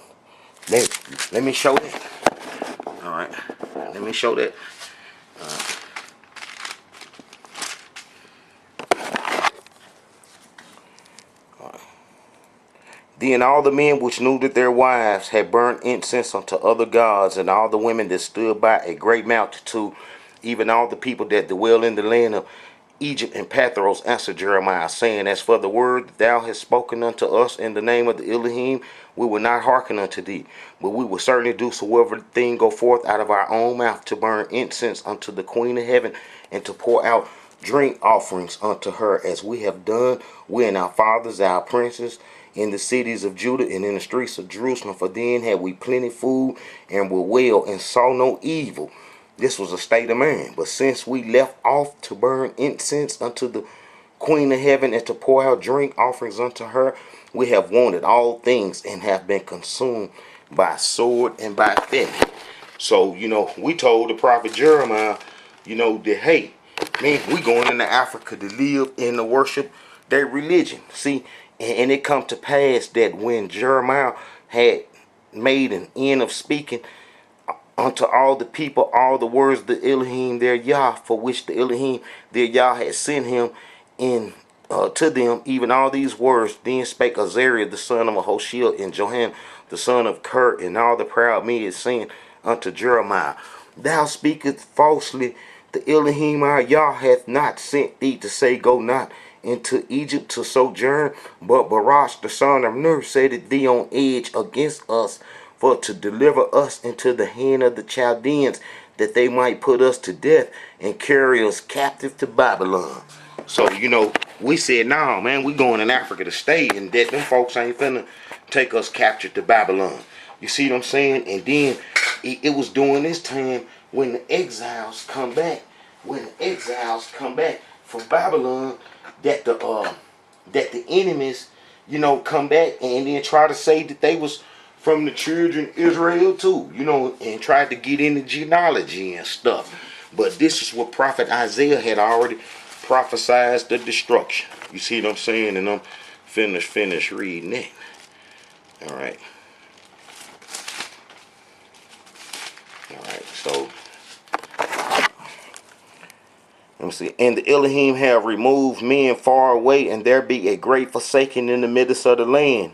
Let me show that. All right. Let me show that. Then all the men which knew that their wives had burnt incense unto other gods, and all the women that stood by, a great multitude, even all the people that dwell in the land of Egypt and Pathros, answered Jeremiah, saying, as for the word that thou hast spoken unto us in the name of the Elohim, we will not hearken unto thee, but we will certainly do soever thing go forth out of our own mouth, to burn incense unto the Queen of Heaven, and to pour out drink offerings unto her, as we have done, we and our fathers, our princes, in the cities of Judah and in the streets of Jerusalem. For then had we plenty food, and were well, and saw no evil. This was a state of man. But since we left off to burn incense unto the Queen of Heaven, and to pour out drink offerings unto her, we have wanted all things, and have been consumed by sword and by famine. So, you know, we told the prophet Jeremiah, you know, that, hey, man, we going into Africa to live and to worship their religion. See, and it come to pass that when Jeremiah had made an end of speaking unto all the people all the words of the Elohim their Yah, for which the Elohim their Yah had sent him in to them, even all these words, then spake Azariah the son of Ahoshiel, and Johan the son of Ker, and all the proud men, saying unto Jeremiah, thou speakest falsely. The Elohim our Yah hath not sent thee to say, go not into Egypt to sojourn, but Barash the son of Ner set thee on edge against us, for to deliver us into the hand of the Chaldeans, that they might put us to death and carry us captive to Babylon. So, you know, we said, nah, man, we going in Africa to stay, and that them folks ain't finna take us captured to Babylon. You see what I'm saying? And then it was during this time when the exiles come back, from Babylon, that the enemies, you know, come back and then try to say that they was from the children of Israel too, you know, and tried to get into genealogy and stuff. But this is what Prophet Isaiah had already prophesied, the destruction. You see what I'm saying? And I'm finish reading it. All right. So let me see. And the Elohim have removed men far away, and there be a great forsaking in the midst of the land.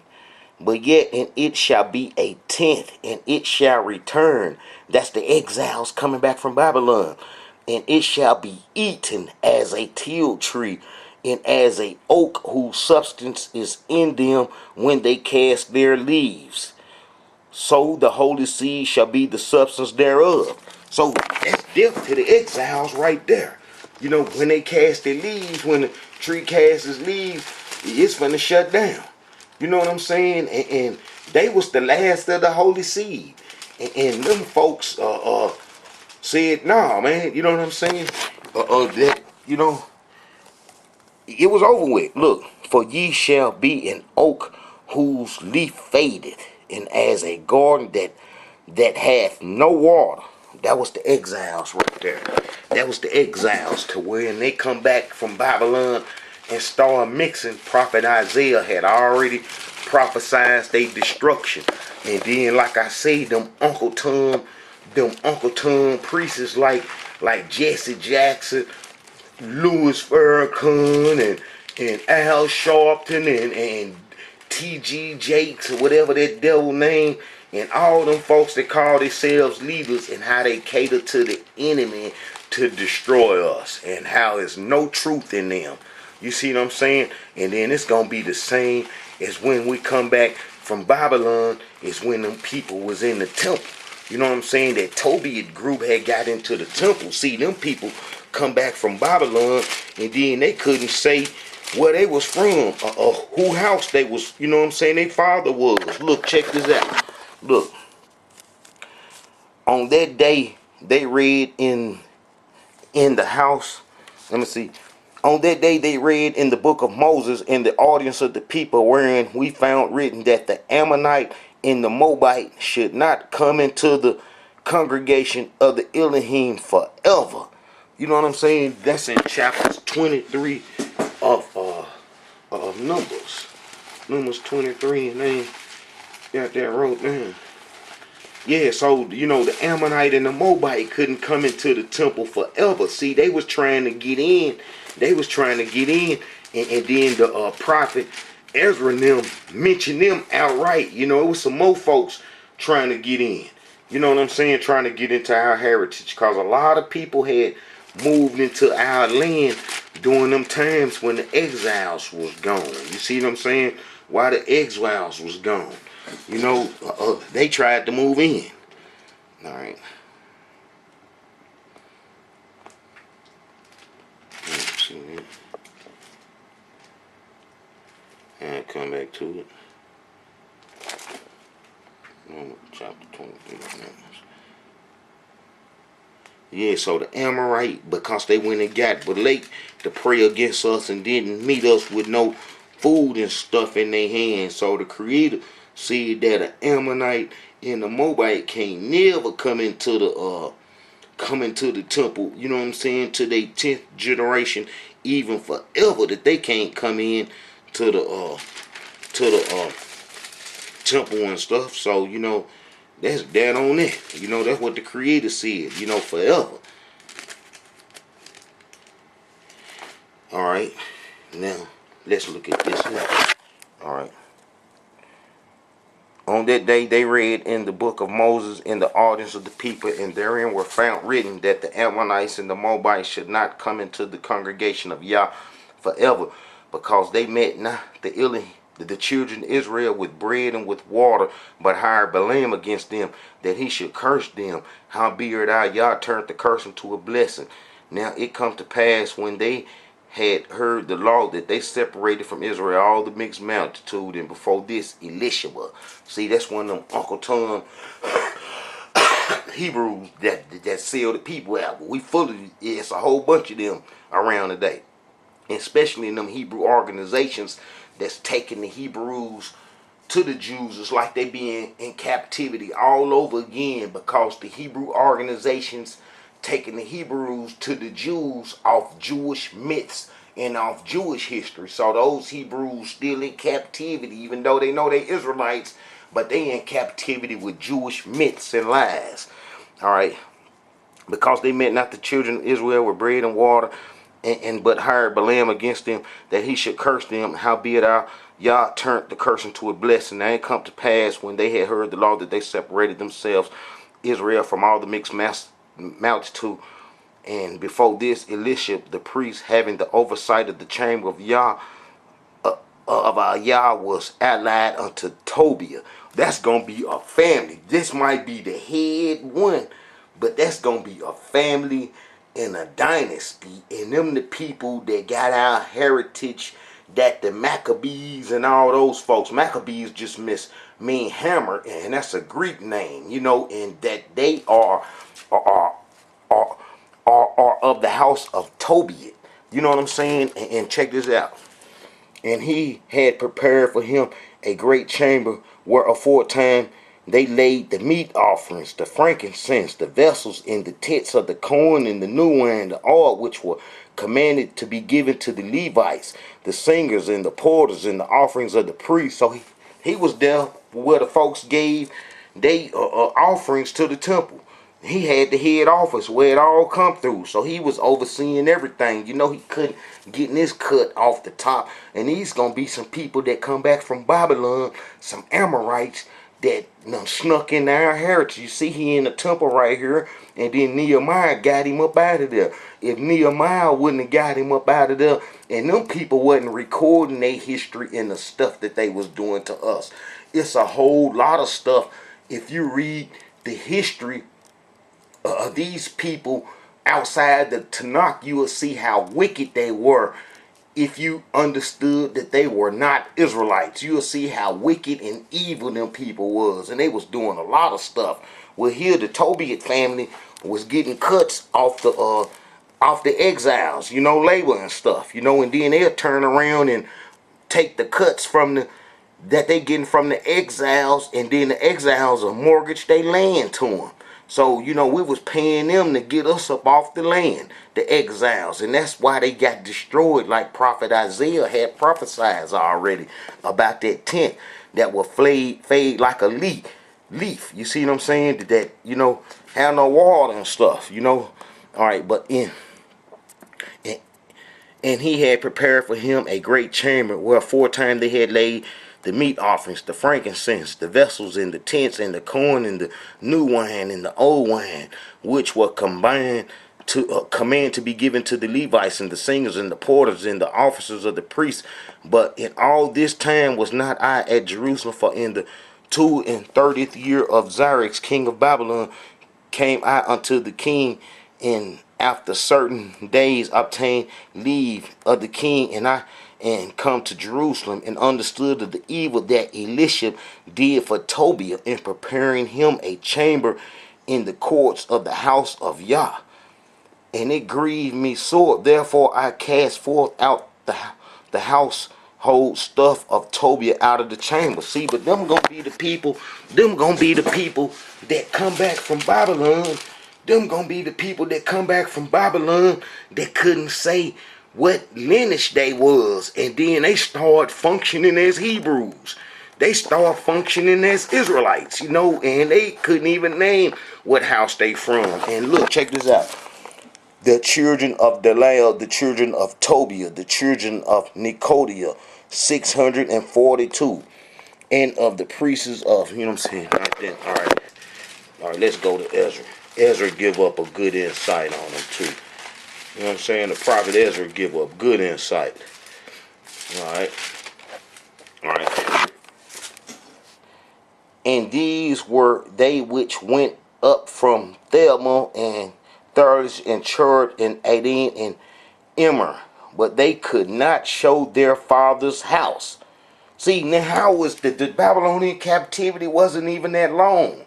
But yet in it shall be a tenth, and it shall return. That's the exiles coming back from Babylon. And it shall be eaten as a teal tree, and as a oak whose substance is in them when they cast their leaves. So the holy seed shall be the substance thereof. So that's death to the exiles right there. You know, when they cast their leaves, when the tree casts its leaves, it's finna shut down. You know what I'm saying? And they was the last of the holy seed. And them folks said, nah, man, you know what I'm saying? That, you know, it was over with. Look, for ye shall be an oak whose leaf fadeth, and as a garden that hath no water. That was the exiles right there. That was the exiles, to when they come back from Babylon and start mixing. Prophet Isaiah had already prophesied their destruction. And then, like I say, them Uncle Tom priests like Jesse Jackson, Louis Farrakhan, and Al Sharpton, and T.G. Jakes, or whatever that devil name, and all them folks that call themselves leaders, and how they cater to the enemy to destroy us, and how there's no truth in them. You see what I'm saying? And then it's going to be the same as when we come back from Babylon, is when them people was in the temple. You know what I'm saying? That Tobiad group had got into the temple. See, them people come back from Babylon, and then they couldn't say where they was from, or who house they was, you know what I'm saying, their father was. Look, check this out. Look. On that day, they read in the house. Let me see. On that day, they read in the book of Moses in the audience of the people, wherein we found written that the Ammonite and the Moabite should not come into the congregation of the Elohim forever. You know what I'm saying? That's in chapters 23 of Numbers. Numbers 23, and they got that wrote down. Yeah, so, you know, the Ammonite and the Moabite couldn't come into the temple forever. See, they was trying to get in. They was trying to get in. And then the prophet Ezra and them mentioned them outright. You know, it was some more folks trying to get in. You know what I'm saying? Trying to get into our heritage. Because a lot of people had moved into our land during them times when the exiles was gone. You see what I'm saying? While the exiles was gone. You know, they tried to move in. All right. Let's see that. And come back to it. Chapter 23. Yeah, so the Amorite, because they went and got Balak to pray against us and didn't meet us with no food and stuff in their hands. So the Creator said that an Ammonite and a Moabite can't never come into the temple, you know what I'm saying, to their 10th generation, even forever, that they can't come in to the temple and stuff. So, you know, that's that on that. You know, that's what the Creator said, you know, forever. Alright. Now, let's look at this here. Alright. On that day, they read in the book of Moses in the audience of the people, and therein were found written that the Ammonites and the Moabites should not come into the congregation of Yah forever, because they met not the children of Israel with bread and with water, but hired Balaam against them, that he should curse them. Howbeit our Yah turned the curse into a blessing. Now it come to pass, when they had heard the law, that they separated from Israel all the mixed multitude, and before this Eliashib. See, that's one of them Uncle Tom Hebrews that sell the people out. But we fully, it's a whole bunch of them around today, especially in them Hebrew organizations that's taking the Hebrews to the Jews. It's like they being in captivity all over again, because the Hebrew organizations taking the Hebrews to the Jews off Jewish myths and off Jewish history. So those Hebrews still in captivity, even though they know they Israelites, but they in captivity with Jewish myths and lies. Alright. Because they met not the children of Israel with bread and water, and but hired Balaam against them, that he should curse them. Howbeit our Yah turned the curse into a blessing. Now it come to pass, when they had heard the law, that they separated themselves, Israel, from all the mixed multitude. And before this Eliashib the priest, having the oversight of the chamber of Yah, of our Yah, was allied unto Tobiah. That's gonna be a family. This might be the head one, but that's gonna be a family and a dynasty. And them the people that got our heritage, that the Maccabees and all those folks. Maccabees just mean hammer, and that's a Greek name, you know, and that they are of the house of Tobiad. You know what I'm saying? And check this out. And he had prepared for him a great chamber, where aforetime they laid the meat offerings, the frankincense, the vessels, and the tents of the corn, and the new wine, the oil, which were commanded to be given to the Levites, the singers, and the porters, and the offerings of the priests. So he was there where the folks gave they offerings to the temple. He had the head office where it all come through. So he was overseeing everything. You know, he couldn't get this cut off the top. And these going to be some people that come back from Babylon, some Amorites, that snuck into our heritage. You see, he in the temple right here, and then Nehemiah got him up out of there. If Nehemiah wouldn't have got him up out of there, and them people wasn't recording their history and the stuff that they was doing to us, it's a whole lot of stuff. If you read the history of these people outside the Tanakh, you will see how wicked they were. If you understood that they were not Israelites, you'll see how wicked and evil them people was. And they was doing a lot of stuff. Well, here the Tobiad family was getting cuts off the exiles, labor and stuff, and then they'll turn around and take the cuts that they getting from the exiles, and then the exiles will mortgage their land to them. So, we was paying them to get us up off the land, the exiles. And that's why they got destroyed, like Prophet Isaiah had prophesied already about that tent that will fade like a leaf. You see what I'm saying? That, have no water and stuff, All right, but and he had prepared for him a great chamber where aforetime they had laid the meat offerings, the frankincense, the vessels, and the tents, and the corn, and the new wine, and the old wine, which were combined to command to be given to the Levites, and the singers, and the porters, and the officers of the priests. But in all this time was not I at Jerusalem, for in the 32nd year of Xerxes, king of Babylon, came I unto the king, and after certain days obtained leave of the king, and come to Jerusalem, and understood of the evil that Eliashib did for Tobiah in preparing him a chamber in the courts of the house of Yah. And it grieved me sore. Therefore I cast forth out the household stuff of Tobiah out of the chamber. See, but them gonna be the people that come back from Babylon. Them gonna be the people that come back from Babylon that couldn't say what lineage they was, and then they start functioning as Hebrews. They start functioning as Israelites, and they couldn't even name what house they from. And look, check this out. The children of Delal, the children of Tobiah, the children of Nekodia, 642. And of the priests of, All right, let's go to Ezra. Ezra give up a good insight on them too. The prophet Ezra give up good insight. Alright. And these were they which went up from Thelma and Thurs and Chur and Adin and Immer, but they could not show their father's house. See, now how was the Babylonian captivity wasn't even that long?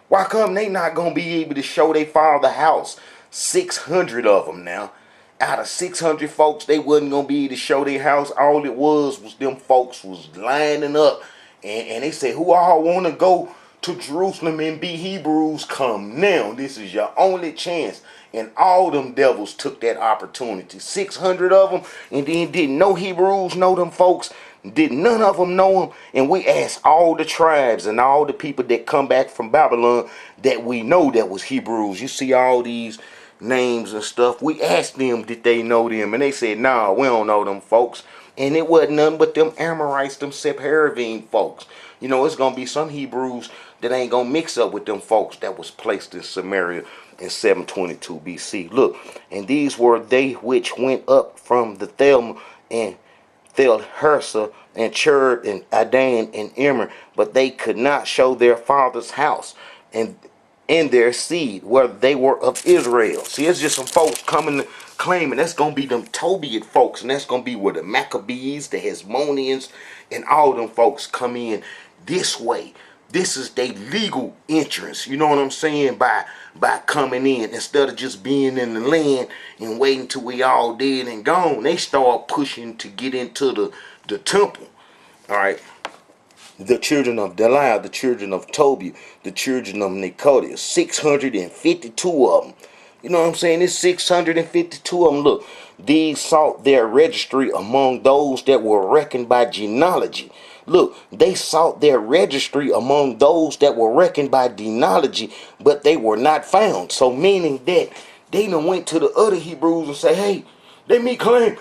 Why come they not going to be able to show their father house? 600 of them now. Out of 600 folks, they wasn't going to be able to show their house. All it was them folks was lining up. And they said, who all want to go to Jerusalem and be Hebrews? Come now. This is your only chance. And all them devils took that opportunity. 600 of them. And then didn't no Hebrews know them folks. Did none of them know him? And we asked all the tribes and all the people that come back from Babylon that we know that was Hebrews. You see all these names and stuff. We asked them, did they know them? And they said, nah, we don't know them folks. And it wasn't none but them Amorites, them Sepharavim folks. It's going to be some Hebrews that ain't going to mix up with them folks that was placed in Samaria in 722 BC. Look, and these were they which went up from the Thelma and Thelhersa and Chur and Adan and Immer, but they could not show their father's house and in their seed where they were of Israel. See, it's just some folks coming claiming that's going to be them Tobiad folks, and that's going to be where the Maccabees, the Hasmoneans, and all them folks come in this way. This is their legal entrance, you know what I'm saying, by coming in. Instead of just being in the land and waiting till we all dead and gone, they start pushing to get into the temple. All right. The children of Delal, the children of Tobiah, the children of Nekodia, 652 of them. You know what I'm saying? It's 652 of them. Look, these sought their registry among those that were reckoned by genealogy. Look, they sought their registry among those that were reckoned by genealogy, but they were not found. So meaning that they done went to the other Hebrews and say, hey, let me claim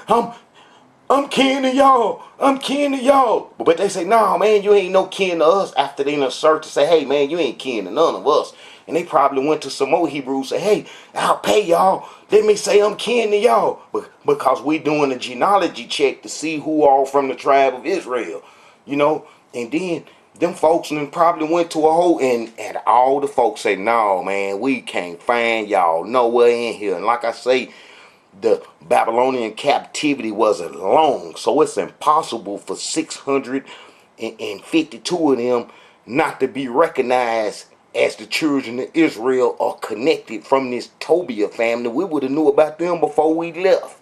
I'm kin to y'all. I'm kin to y'all. But they say, nah, man, you ain't no kin to us. After they done search to say, hey, man, you ain't kin to none of us. And they probably went to some more Hebrews and say, hey, I'll pay y'all. Let me say I'm kin to y'all. Because we doing a genealogy check to see who all from the tribe of Israel. You know, and then them folks then probably went to a hole, and all the folks say, no, man, we can't find y'all nowhere in here. And like I say, the Babylonian captivity wasn't long, so it's impossible for 652 of them not to be recognized as the children of Israel are connected from this Tobiah family. We would have knew about them before we left.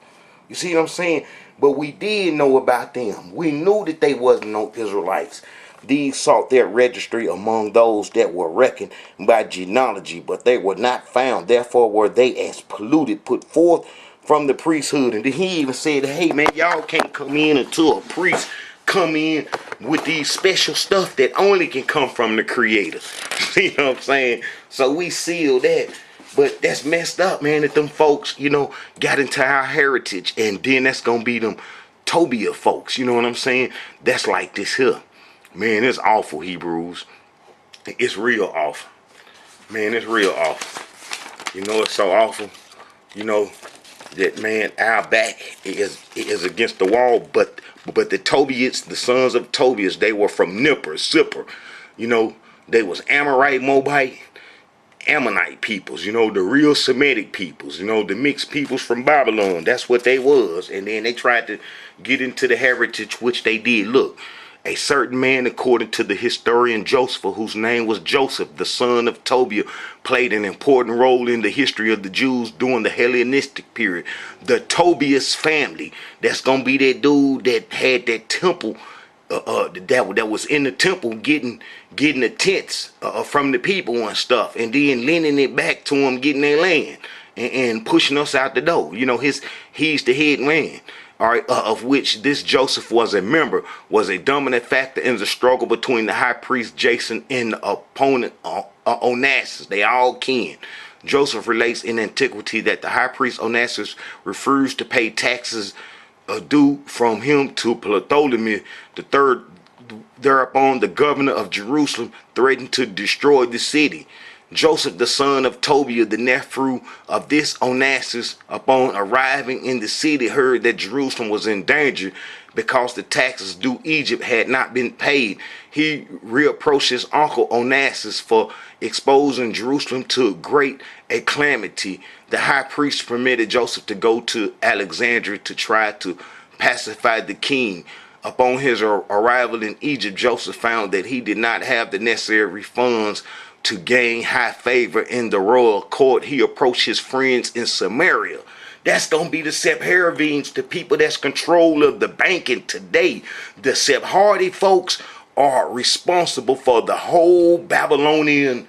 You see what I'm saying? But we did know about them. We knew that they wasn't no Israelites. These sought their registry among those that were reckoned by genealogy, but they were not found. Therefore were they as polluted, put forth from the priesthood. And then he even said, hey man, y'all can't come in until a priest come in with these special stuff that only can come from the Creator. You know what I'm saying? So we seal that. But that's messed up, man, that them folks, you know, got into our heritage. And then that's going to be them Tobiah folks. You know what I'm saying? That's like this here. Man, it's awful, Hebrews. It's real awful. Man, it's real awful. You know, it's so awful. You know, that man, our back is against the wall. But the Tobias, the sons of Tobias, they were from Sipper. You know, they was Amorite, Moabite, Ammonite peoples, you know, the real Semitic peoples, you know, the mixed peoples from Babylon. That's what they was. And then they tried to get into the heritage, which they did. Look, a certain man, according to the historian Joseph, whose name was Joseph, the son of Tobiah, played an important role in the history of the Jews during the Hellenistic period. The Tobias family, that's going to be that dude that had that temple, that was in the temple getting the tents from the people and stuff, and then lending it back to them, getting their land and pushing us out the door. You know, he's the head man. All right, of which this Joseph was a member, was a dominant factor in the struggle between the high priest Jason and the opponent Onassis. They all kin. Joseph relates in antiquity that the high priest Onassis refused to pay taxes due from him to Ptolemy the third. Thereupon the governor of Jerusalem threatened to destroy the city. Joseph, the son of Tobiah, the nephew of this Onassis, upon arriving in the city, heard that Jerusalem was in danger because the taxes due Egypt had not been paid. He reapproached his uncle Onassis for exposing Jerusalem to great a calamity. The high priest permitted Joseph to go to Alexandria to try to pacify the king. Upon his arrival in Egypt, Joseph found that he did not have the necessary funds to gain high favor in the royal court. He approached his friends in Samaria. That's going to be the Sephardims, the people that's control of the banking today. The Sephardi folks are responsible for the whole Babylonian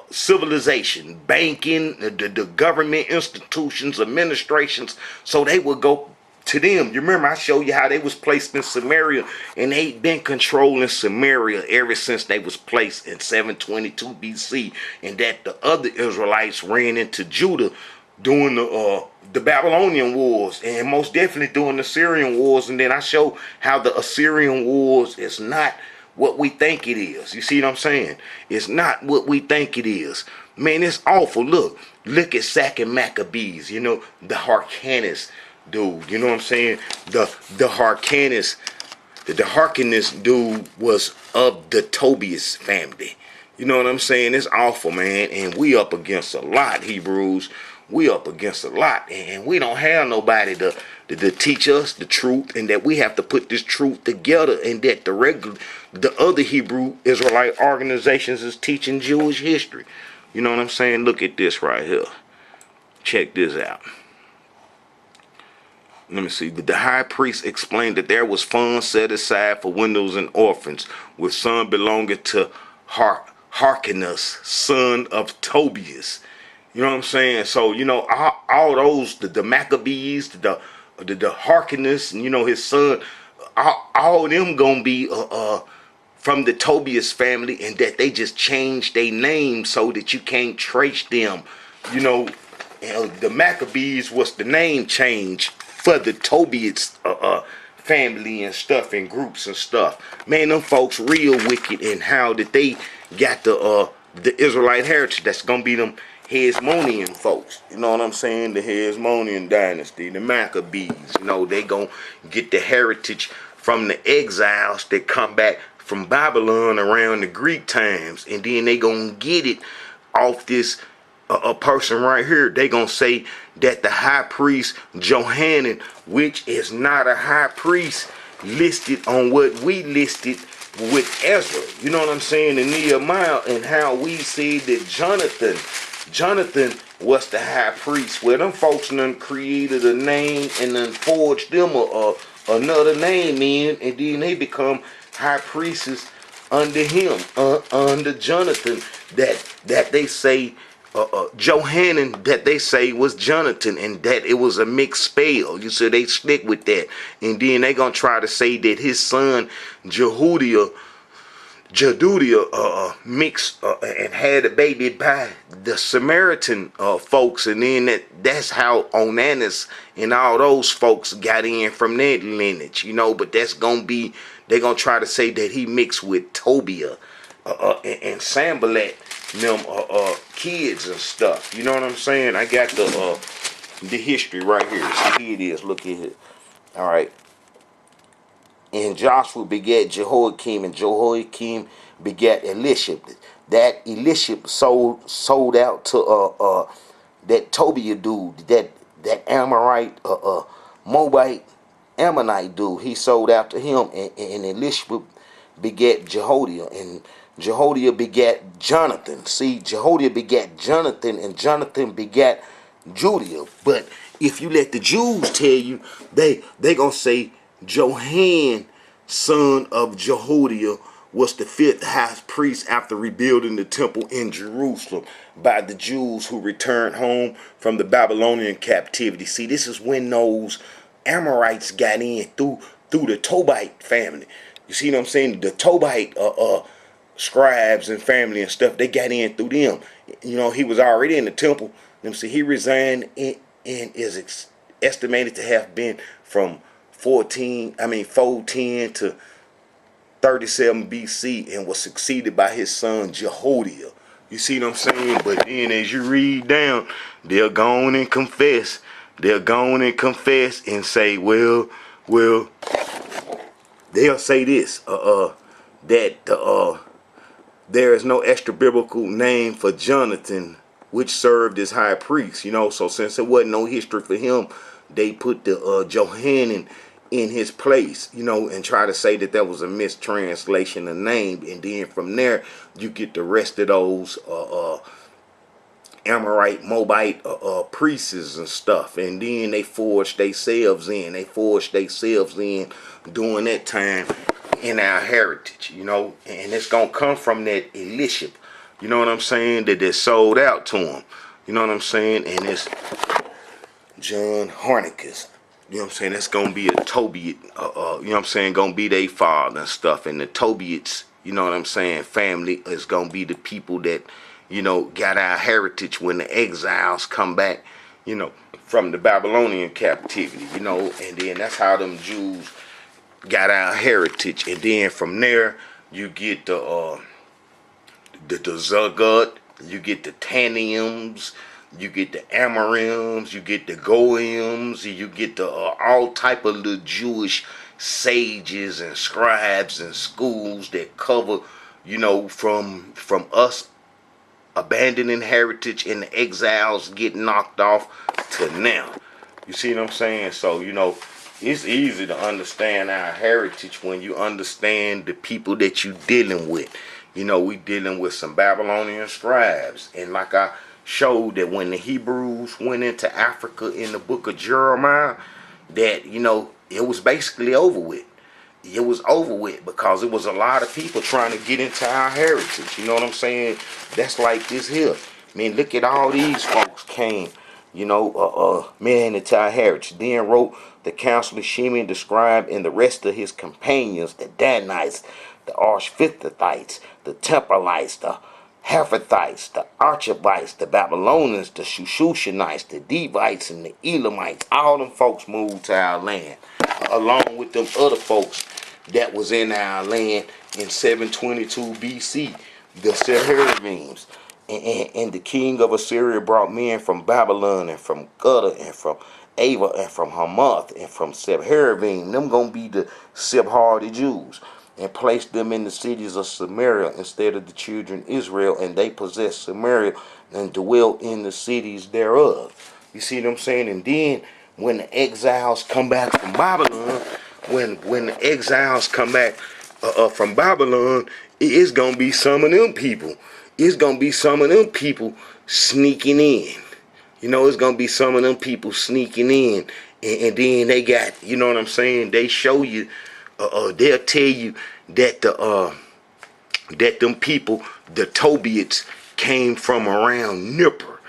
civilization, banking, the government institutions, administrations. So they would go to them. You remember I showed you how they was placed in Samaria, and they been controlling Samaria ever since they was placed in 722 BC, and that the other Israelites ran into Judah during the Babylonian wars, and most definitely during the Syrian wars. And then I show how the Assyrian wars is not what we think it is. You see what I'm saying? It's not what we think it is. Man, it's awful. Look at Second Maccabees, you know, the Hyrcanus dude, you know what I'm saying? The Hyrcanus, the Hyrcanus dude was of the Tobias family. You know what I'm saying? It's awful, man. And we up against a lot, Hebrews. We up against a lot. And we don't have nobody to teach us the truth, and that we have to put this truth together, and that the other Hebrew Israelite organizations is teaching Jewish history. You know what I'm saying? Look at this right here. Check this out. Let me see. The high priest explained that there was funds set aside for widows and orphans, with some belonging to Hyrcanus, son of Tobias. You know what I'm saying? So, you know, all those, the Maccabees, the Hyrcanus, and, you know, his son, all of them gonna be from the Tobias family, and that they just changed their name so that you can't trace them. You know, the Maccabees was the name change for the Tobiad's family and stuff and groups and stuff. Man, them folks real wicked in how that they got the Israelite heritage. That's gonna be them Hasmonean folks. You know what I'm saying? The Hasmonean dynasty, the Maccabees. You know, they gonna get the heritage from the exiles that come back from Babylon around the Greek times, and then they gonna get it off this a person right here. They gonna say that the high priest Johanan, which is not a high priest listed on what we listed with Ezra, you know what I'm saying, in Nehemiah, and how we see that Jonathan was the high priest. Well, them folks done created a name and then forged them another name in, and then they become high priests under him, under Jonathan, that they say Johanan, that they say was Jonathan, and that it was a mixed spell. You see, they stick with that, and then they gonna try to say that his son Jehudiah mixed and had a baby by the Samaritan folks, and then that's how Onanis and all those folks got in from that lineage, you know. But that's gonna be, they gonna try to say that he mixed with Tobiah and Sanballat, them kids and stuff. You know what I'm saying? I got the history right here. See, here it is. Look at it. All right. And Joshua begat Jehoiakim, and Jehoiakim begat Eliashib. That Eliashib sold out to that Tobiah dude, that Amorite Moabite Ammonite dude. He sold out to him, and Eliashib begat Jehoiada, and Jehoiada begat Jonathan. See, Jehoiada begat Jonathan, and Jonathan begat Judah. But if you let the Jews tell you, they gonna say Johan, son of Jehoiada, was the 5th high priest after rebuilding the temple in Jerusalem by the Jews who returned home from the Babylonian captivity. See, this is when those Amorites got in through the Tobiad family. You see what I'm saying? The Tobiad scribes and family and stuff, they got in through them. You know, he was already in the temple. See, he resigned and is estimated to have been from 410 to 37 BC, and was succeeded by his son Jehoiada. You see what I'm saying? But then as you read down, they'll go on and confess. They'll go on and confess and say, well, they'll say this, that there is no extra biblical name for Jonathan, which served as high priest. You know, so since there wasn't no history for him, they put the Johanan in his place, you know, and try to say that that was a mistranslation of name. And then from there, you get the rest of those Amorite Moabite priests and stuff. And then they forged themselves in. During that time in our heritage, you know. And it's going to come from that Eliashib, you know what I'm saying, that they sold out to him. You know what I'm saying? And it's John Hornicus. You know what I'm saying? That's going to be a Tobiad, you know what I'm saying, going to be their father and stuff. And the Tobiads, you know what I'm saying, family is going to be the people that, you know, got our heritage when the exiles come back, you know, from the Babylonian captivity, you know. And then that's how them Jews got our heritage. And then from there, you get the Zagat, you get the Tanims, you get the Amorims, you get the Goims, you get the all type of the Jewish sages and scribes and schools that cover, you know, from us abandoning heritage and the exiles getting knocked off to now. You see what I'm saying? So, you know, it's easy to understand our heritage when you understand the people that you dealing with. You know, we dealing with some Babylonian scribes, and like I showed that when the Hebrews went into Africa in the book of Jeremiah, that, you know, it was basically over with. It was over with because it was a lot of people trying to get into our heritage. You know what I'm saying? That's like this here. I mean, look at all these folks came, you know, man, into our heritage. Then wrote the counselor Shimon, the scribe, and the rest of his companions, the Danites, the Arshphithites, the Temperlites, the Hephathites, the Archabites, the Babylonians, the Shushushanites, the Devites, and the Elamites. All them folks moved to our land, along with them other folks that was in our land in 722 BC, the Sephardims. And the king of Assyria brought men from Babylon and from Gutta and from Ava and from Hamath and from Sephardim. Them gonna be the Sephardi Jews, and placed them in the cities of Samaria instead of the children of Israel, and they possessed Samaria and dwelt in the cities thereof. You see what I'm saying? And then when the exiles come back from Babylon, when the exiles come back from Babylon, it's gonna be some of them people. It's gonna be some of them people sneaking in. You know, it's gonna be some of them people sneaking in, and then they got, you know what I'm saying? They show you, they'll tell you that that them people, the Tobiads, came from around Nippur.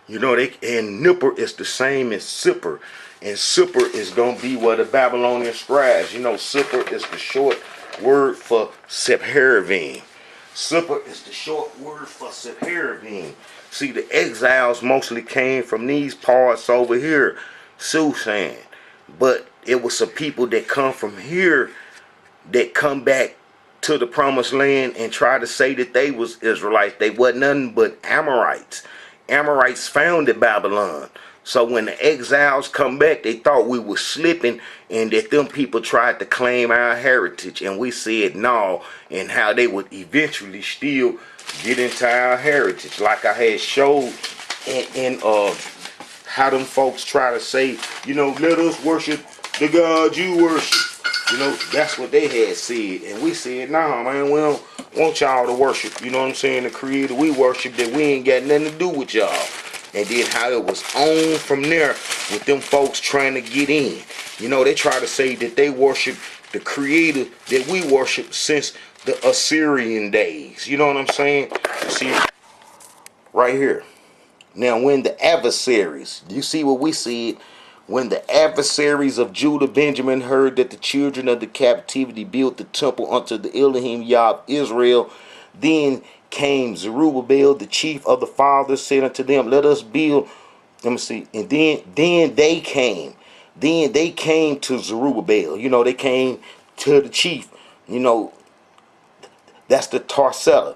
You know, and Nippur is the same as Sipper, and Sipper is gonna be where the Babylonian scribes. You know, Sipper is the short word for Sephardim. Sipper is the short word for Sephardim. See, the exiles mostly came from these parts over here, Susan. But it was some people that come from here that come back to the promised land and try to say that they was Israelites. They wasn't nothing but Amorites. Amorites founded Babylon. So when the exiles come back, they thought we were slipping and that them people tried to claim our heritage. And we said no, and how they would eventually still get into our heritage. Like I had showed in how them folks try to say, you know, let us worship the God you worship. You know, that's what they had said. And we said, nah, man, we don't want y'all to worship, you know what I'm saying, the creator we worship, that we ain't got nothing to do with y'all. And then how it was on from there with them folks trying to get in. You know, they try to say that they worship the creator that we worship since the Assyrian days. You know what I'm saying? See, right here. Now, when the adversaries, you see what we said? When the adversaries of Judah, Benjamin heard that the children of the captivity built the temple unto the Elohim Yah of Israel, then came Zerubbabel, the chief of the fathers, said unto them, let us build. Let me see. And then they came. Then they came to Zerubbabel. You know, they came to the chief. You know, that's the Tarsella.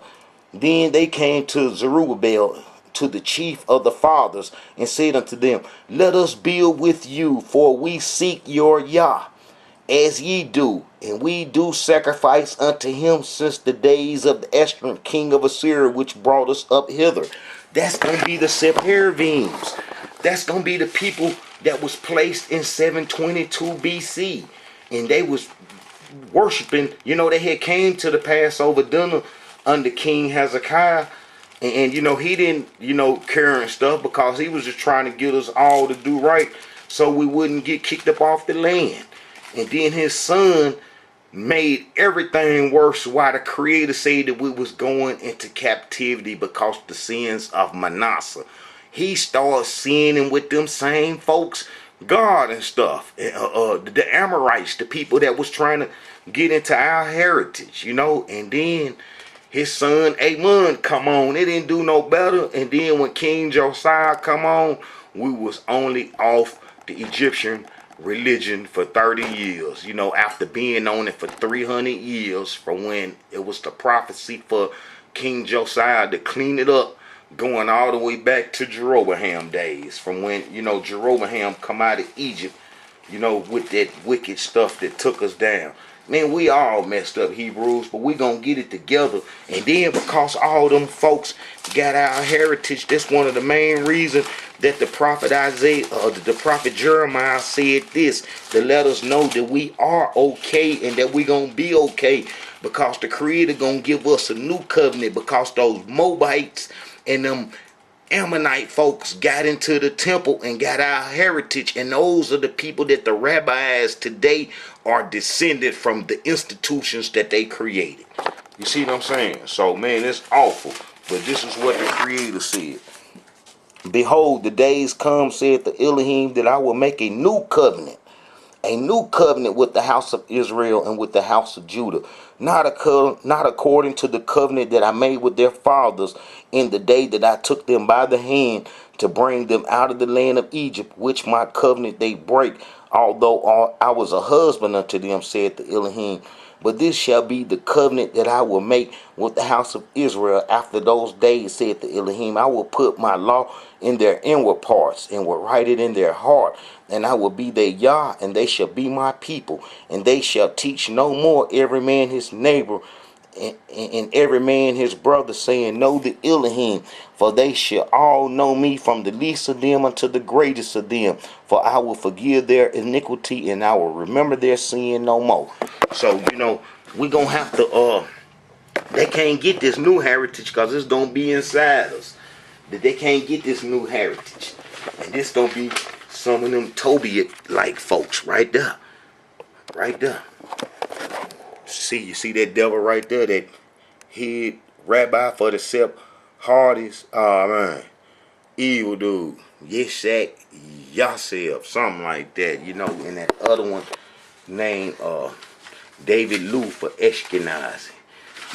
Then they came to Zerubbabel, to the chief of the fathers, and said unto them, let us build with you, for we seek your Yah, as ye do, and we do sacrifice unto him since the days of the Esdras, king of Assyria, which brought us up hither. That's going to be the Sephardims. That's going to be the people that was placed in 722 BC. And they was worshiping, you know, they had came to the Passover dinner under King Hezekiah. And you know, he didn't, you know, care and stuff, because he was just trying to get us all to do right so we wouldn't get kicked up off the land. And then his son made everything worse while the creator said that we was going into captivity because the sins of Manasseh. He started sinning with them same folks, God and stuff. The Amorites, the people that was trying to get into our heritage, you know. And then his son Amon come on. It didn't do no better. And then when King Josiah come on, we was only off the Egyptian religion for 30 years. You know, after being on it for 300 years, from when it was the prophecy for King Josiah to clean it up, going all the way back to Jeroboam days, from when, you know, Jeroboam come out of Egypt, you know, with that wicked stuff that took us down. Man, we all messed up, Hebrews, but we gonna get it together. And then because all them folks got our heritage, that's one of the main reasons that the prophet Isaiah, the prophet Jeremiah said this, to let us know that we are okay and that we gonna be okay, because the Creator gonna give us a new covenant, because those Moabites and them Ammonite folks got into the temple and got our heritage, and those are the people that the rabbis today are descended from, the institutions that they created. You see what I'm saying? So, man, it's awful, but this is what the Creator said. Behold, the days come, saith the Elohim, that I will make a new covenant a new covenant with the house of Israel and with the house of Judah, not according to the covenant that I made with their fathers in the day that I took them by the hand to bring them out of the land of Egypt, which my covenant they break, although I was a husband unto them, said the Elohim. But this shall be the covenant that I will make with the house of Israel after those days, said the Elohim. I will put my law in their inward parts and will write it in their heart. And I will be their Yah, and they shall be my people. And they shall teach no more every man his neighbor and every man his brother, saying, Know the Elohim, for they shall all know me, from the least of them unto the greatest of them. For I will forgive their iniquity, and I will remember their sin no more. So, we're going to have to, they can't get this new heritage because it's going to be inside us. That they can't get this new heritage. And this going to be some of them Tobiad-like folks right there. Right there. You see that devil right there, that head rabbi for the hardest, man, evil dude, Yeshak Yasef, something like that, and that other one named David Lou for Ashkenazi.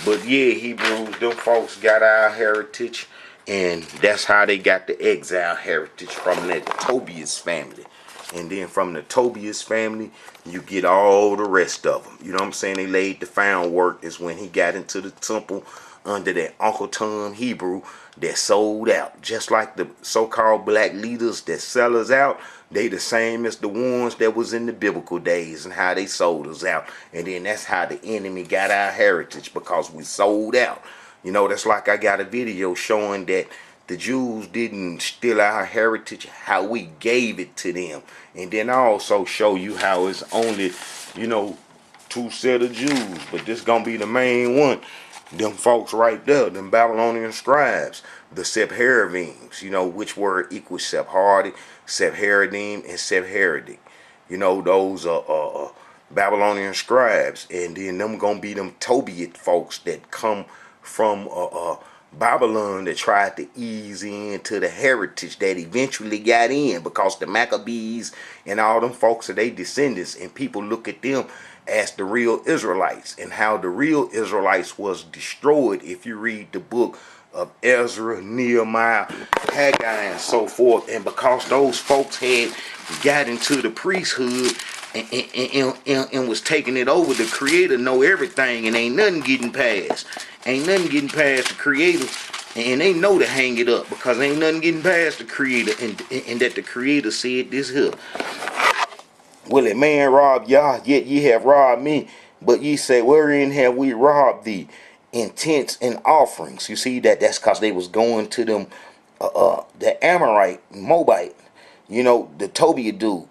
But yeah, Hebrews, them folks got our heritage, and that's how they got the exile heritage, from that Tobias family. And then from the Tobias family, you get all the rest of them. You know what I'm saying? They laid the groundwork is when he got into the temple under that Uncle Tom Hebrew that sold out. Just like the so-called black leaders that sell us out, they the same as the ones that was in the biblical days and how they sold us out. And then that's how the enemy got our heritage, because we sold out. That's like I got a video showing that the Jews didn't steal our heritage, how we gave it to them. And then I also show you how it's only, two set of Jews. But this gonna be the main one. Them folks right there, them Babylonian scribes, the Sephardims, which word equals Sephardi, Sephardim, and Sephardic. Those are Babylonian scribes. And then them gonna be them Tobiad folks that come from Babylon, that tried to ease into the heritage that eventually got in, because the Maccabees and all them folks are they descendants, and people look at them as the real Israelites, and how the real Israelites was destroyed if you read the book of Ezra, Nehemiah, Haggai, and so forth. And because those folks had got into the priesthood and was taking it over, the Creator know everything, and ain't nothing getting past. Ain't nothing getting past the Creator, and they know to hang it up, because ain't nothing getting past the Creator, and that the Creator said this here. Will a man rob Yah? Yet ye have robbed me. But ye say, wherein have we robbed thee? In tents and offerings. You see that's because they was going to them, the Amorite Moabite, the Tobiah dude.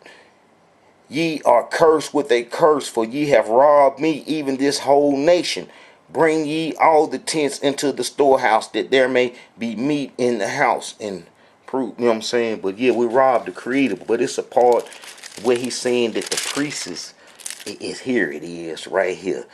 Ye are cursed with a curse, for ye have robbed me, even this whole nation. Bring ye all the tents into the storehouse, that there may be meat in the house. And prove, you know what I'm saying? But yeah, we robbed the Creator. But it's a part where he's saying that the priests is here. It is right here.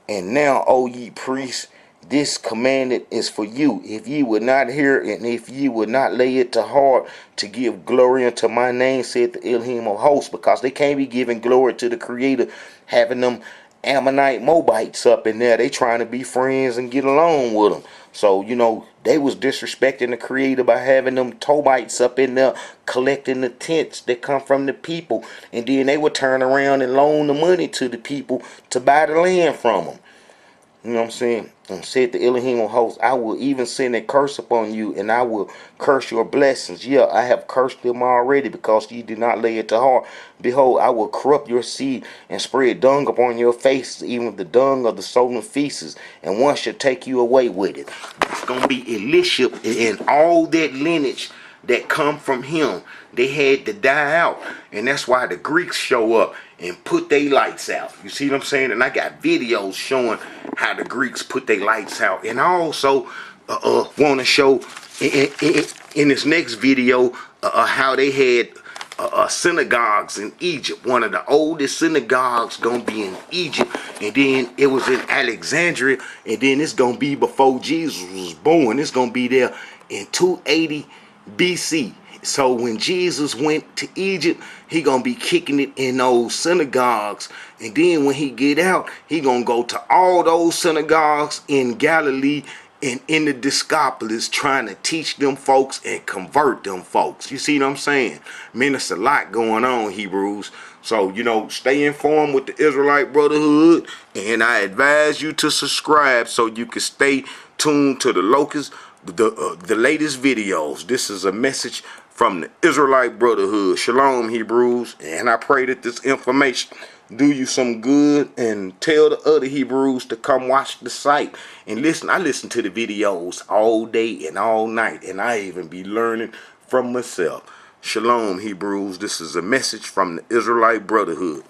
And now, O ye priests, this commandment is for you. If ye would not hear, and if ye would not lay it to heart to give glory unto my name, said the Elohim of hosts, because they can't be giving glory to the Creator, having them Ammonite Moabites up in there. They trying to be friends and get along with them. So, they was disrespecting the Creator by having them Tobites up in there collecting the tents that come from the people. And then they would turn around and loan the money to the people to buy the land from them. You know what I'm saying? And said the Elohim of hosts, I will even send a curse upon you, and I will curse your blessings. Yeah, I have cursed them already, because ye did not lay it to heart. Behold, I will corrupt your seed and spread dung upon your faces, even the dung of the stolen feasts, and one shall take you away with it. It's going to be Eliashib and all that lineage that come from him. They had to die out, and that's why the Greeks show up and put their lights out. You see what I'm saying? And I got videos showing how the Greeks put their lights out. And I also want to show in this next video how they had synagogues in Egypt. One of the oldest synagogues gonna be in Egypt, and then it was in Alexandria, and then it's gonna be before Jesus was born. It's gonna be there in 280 BC So when Jesus went to Egypt, he gonna be kicking it in those synagogues. And then when he get out, he gonna go to all those synagogues in Galilee and in the Discopolis, trying to teach them folks and convert them folks. You see what I'm saying? Man, it's a lot going on, Hebrews. So, stay informed with the Israelite Brotherhood. And I advise you to subscribe so you can stay tuned to the latest videos. This is a message from the Israelite Brotherhood. Shalom, Hebrews. And I pray that this information do you some good, and tell the other Hebrews to come watch the site and listen. I listen to the videos all day and all night, and I even be learning from myself. Shalom, Hebrews. This is a message from the Israelite Brotherhood.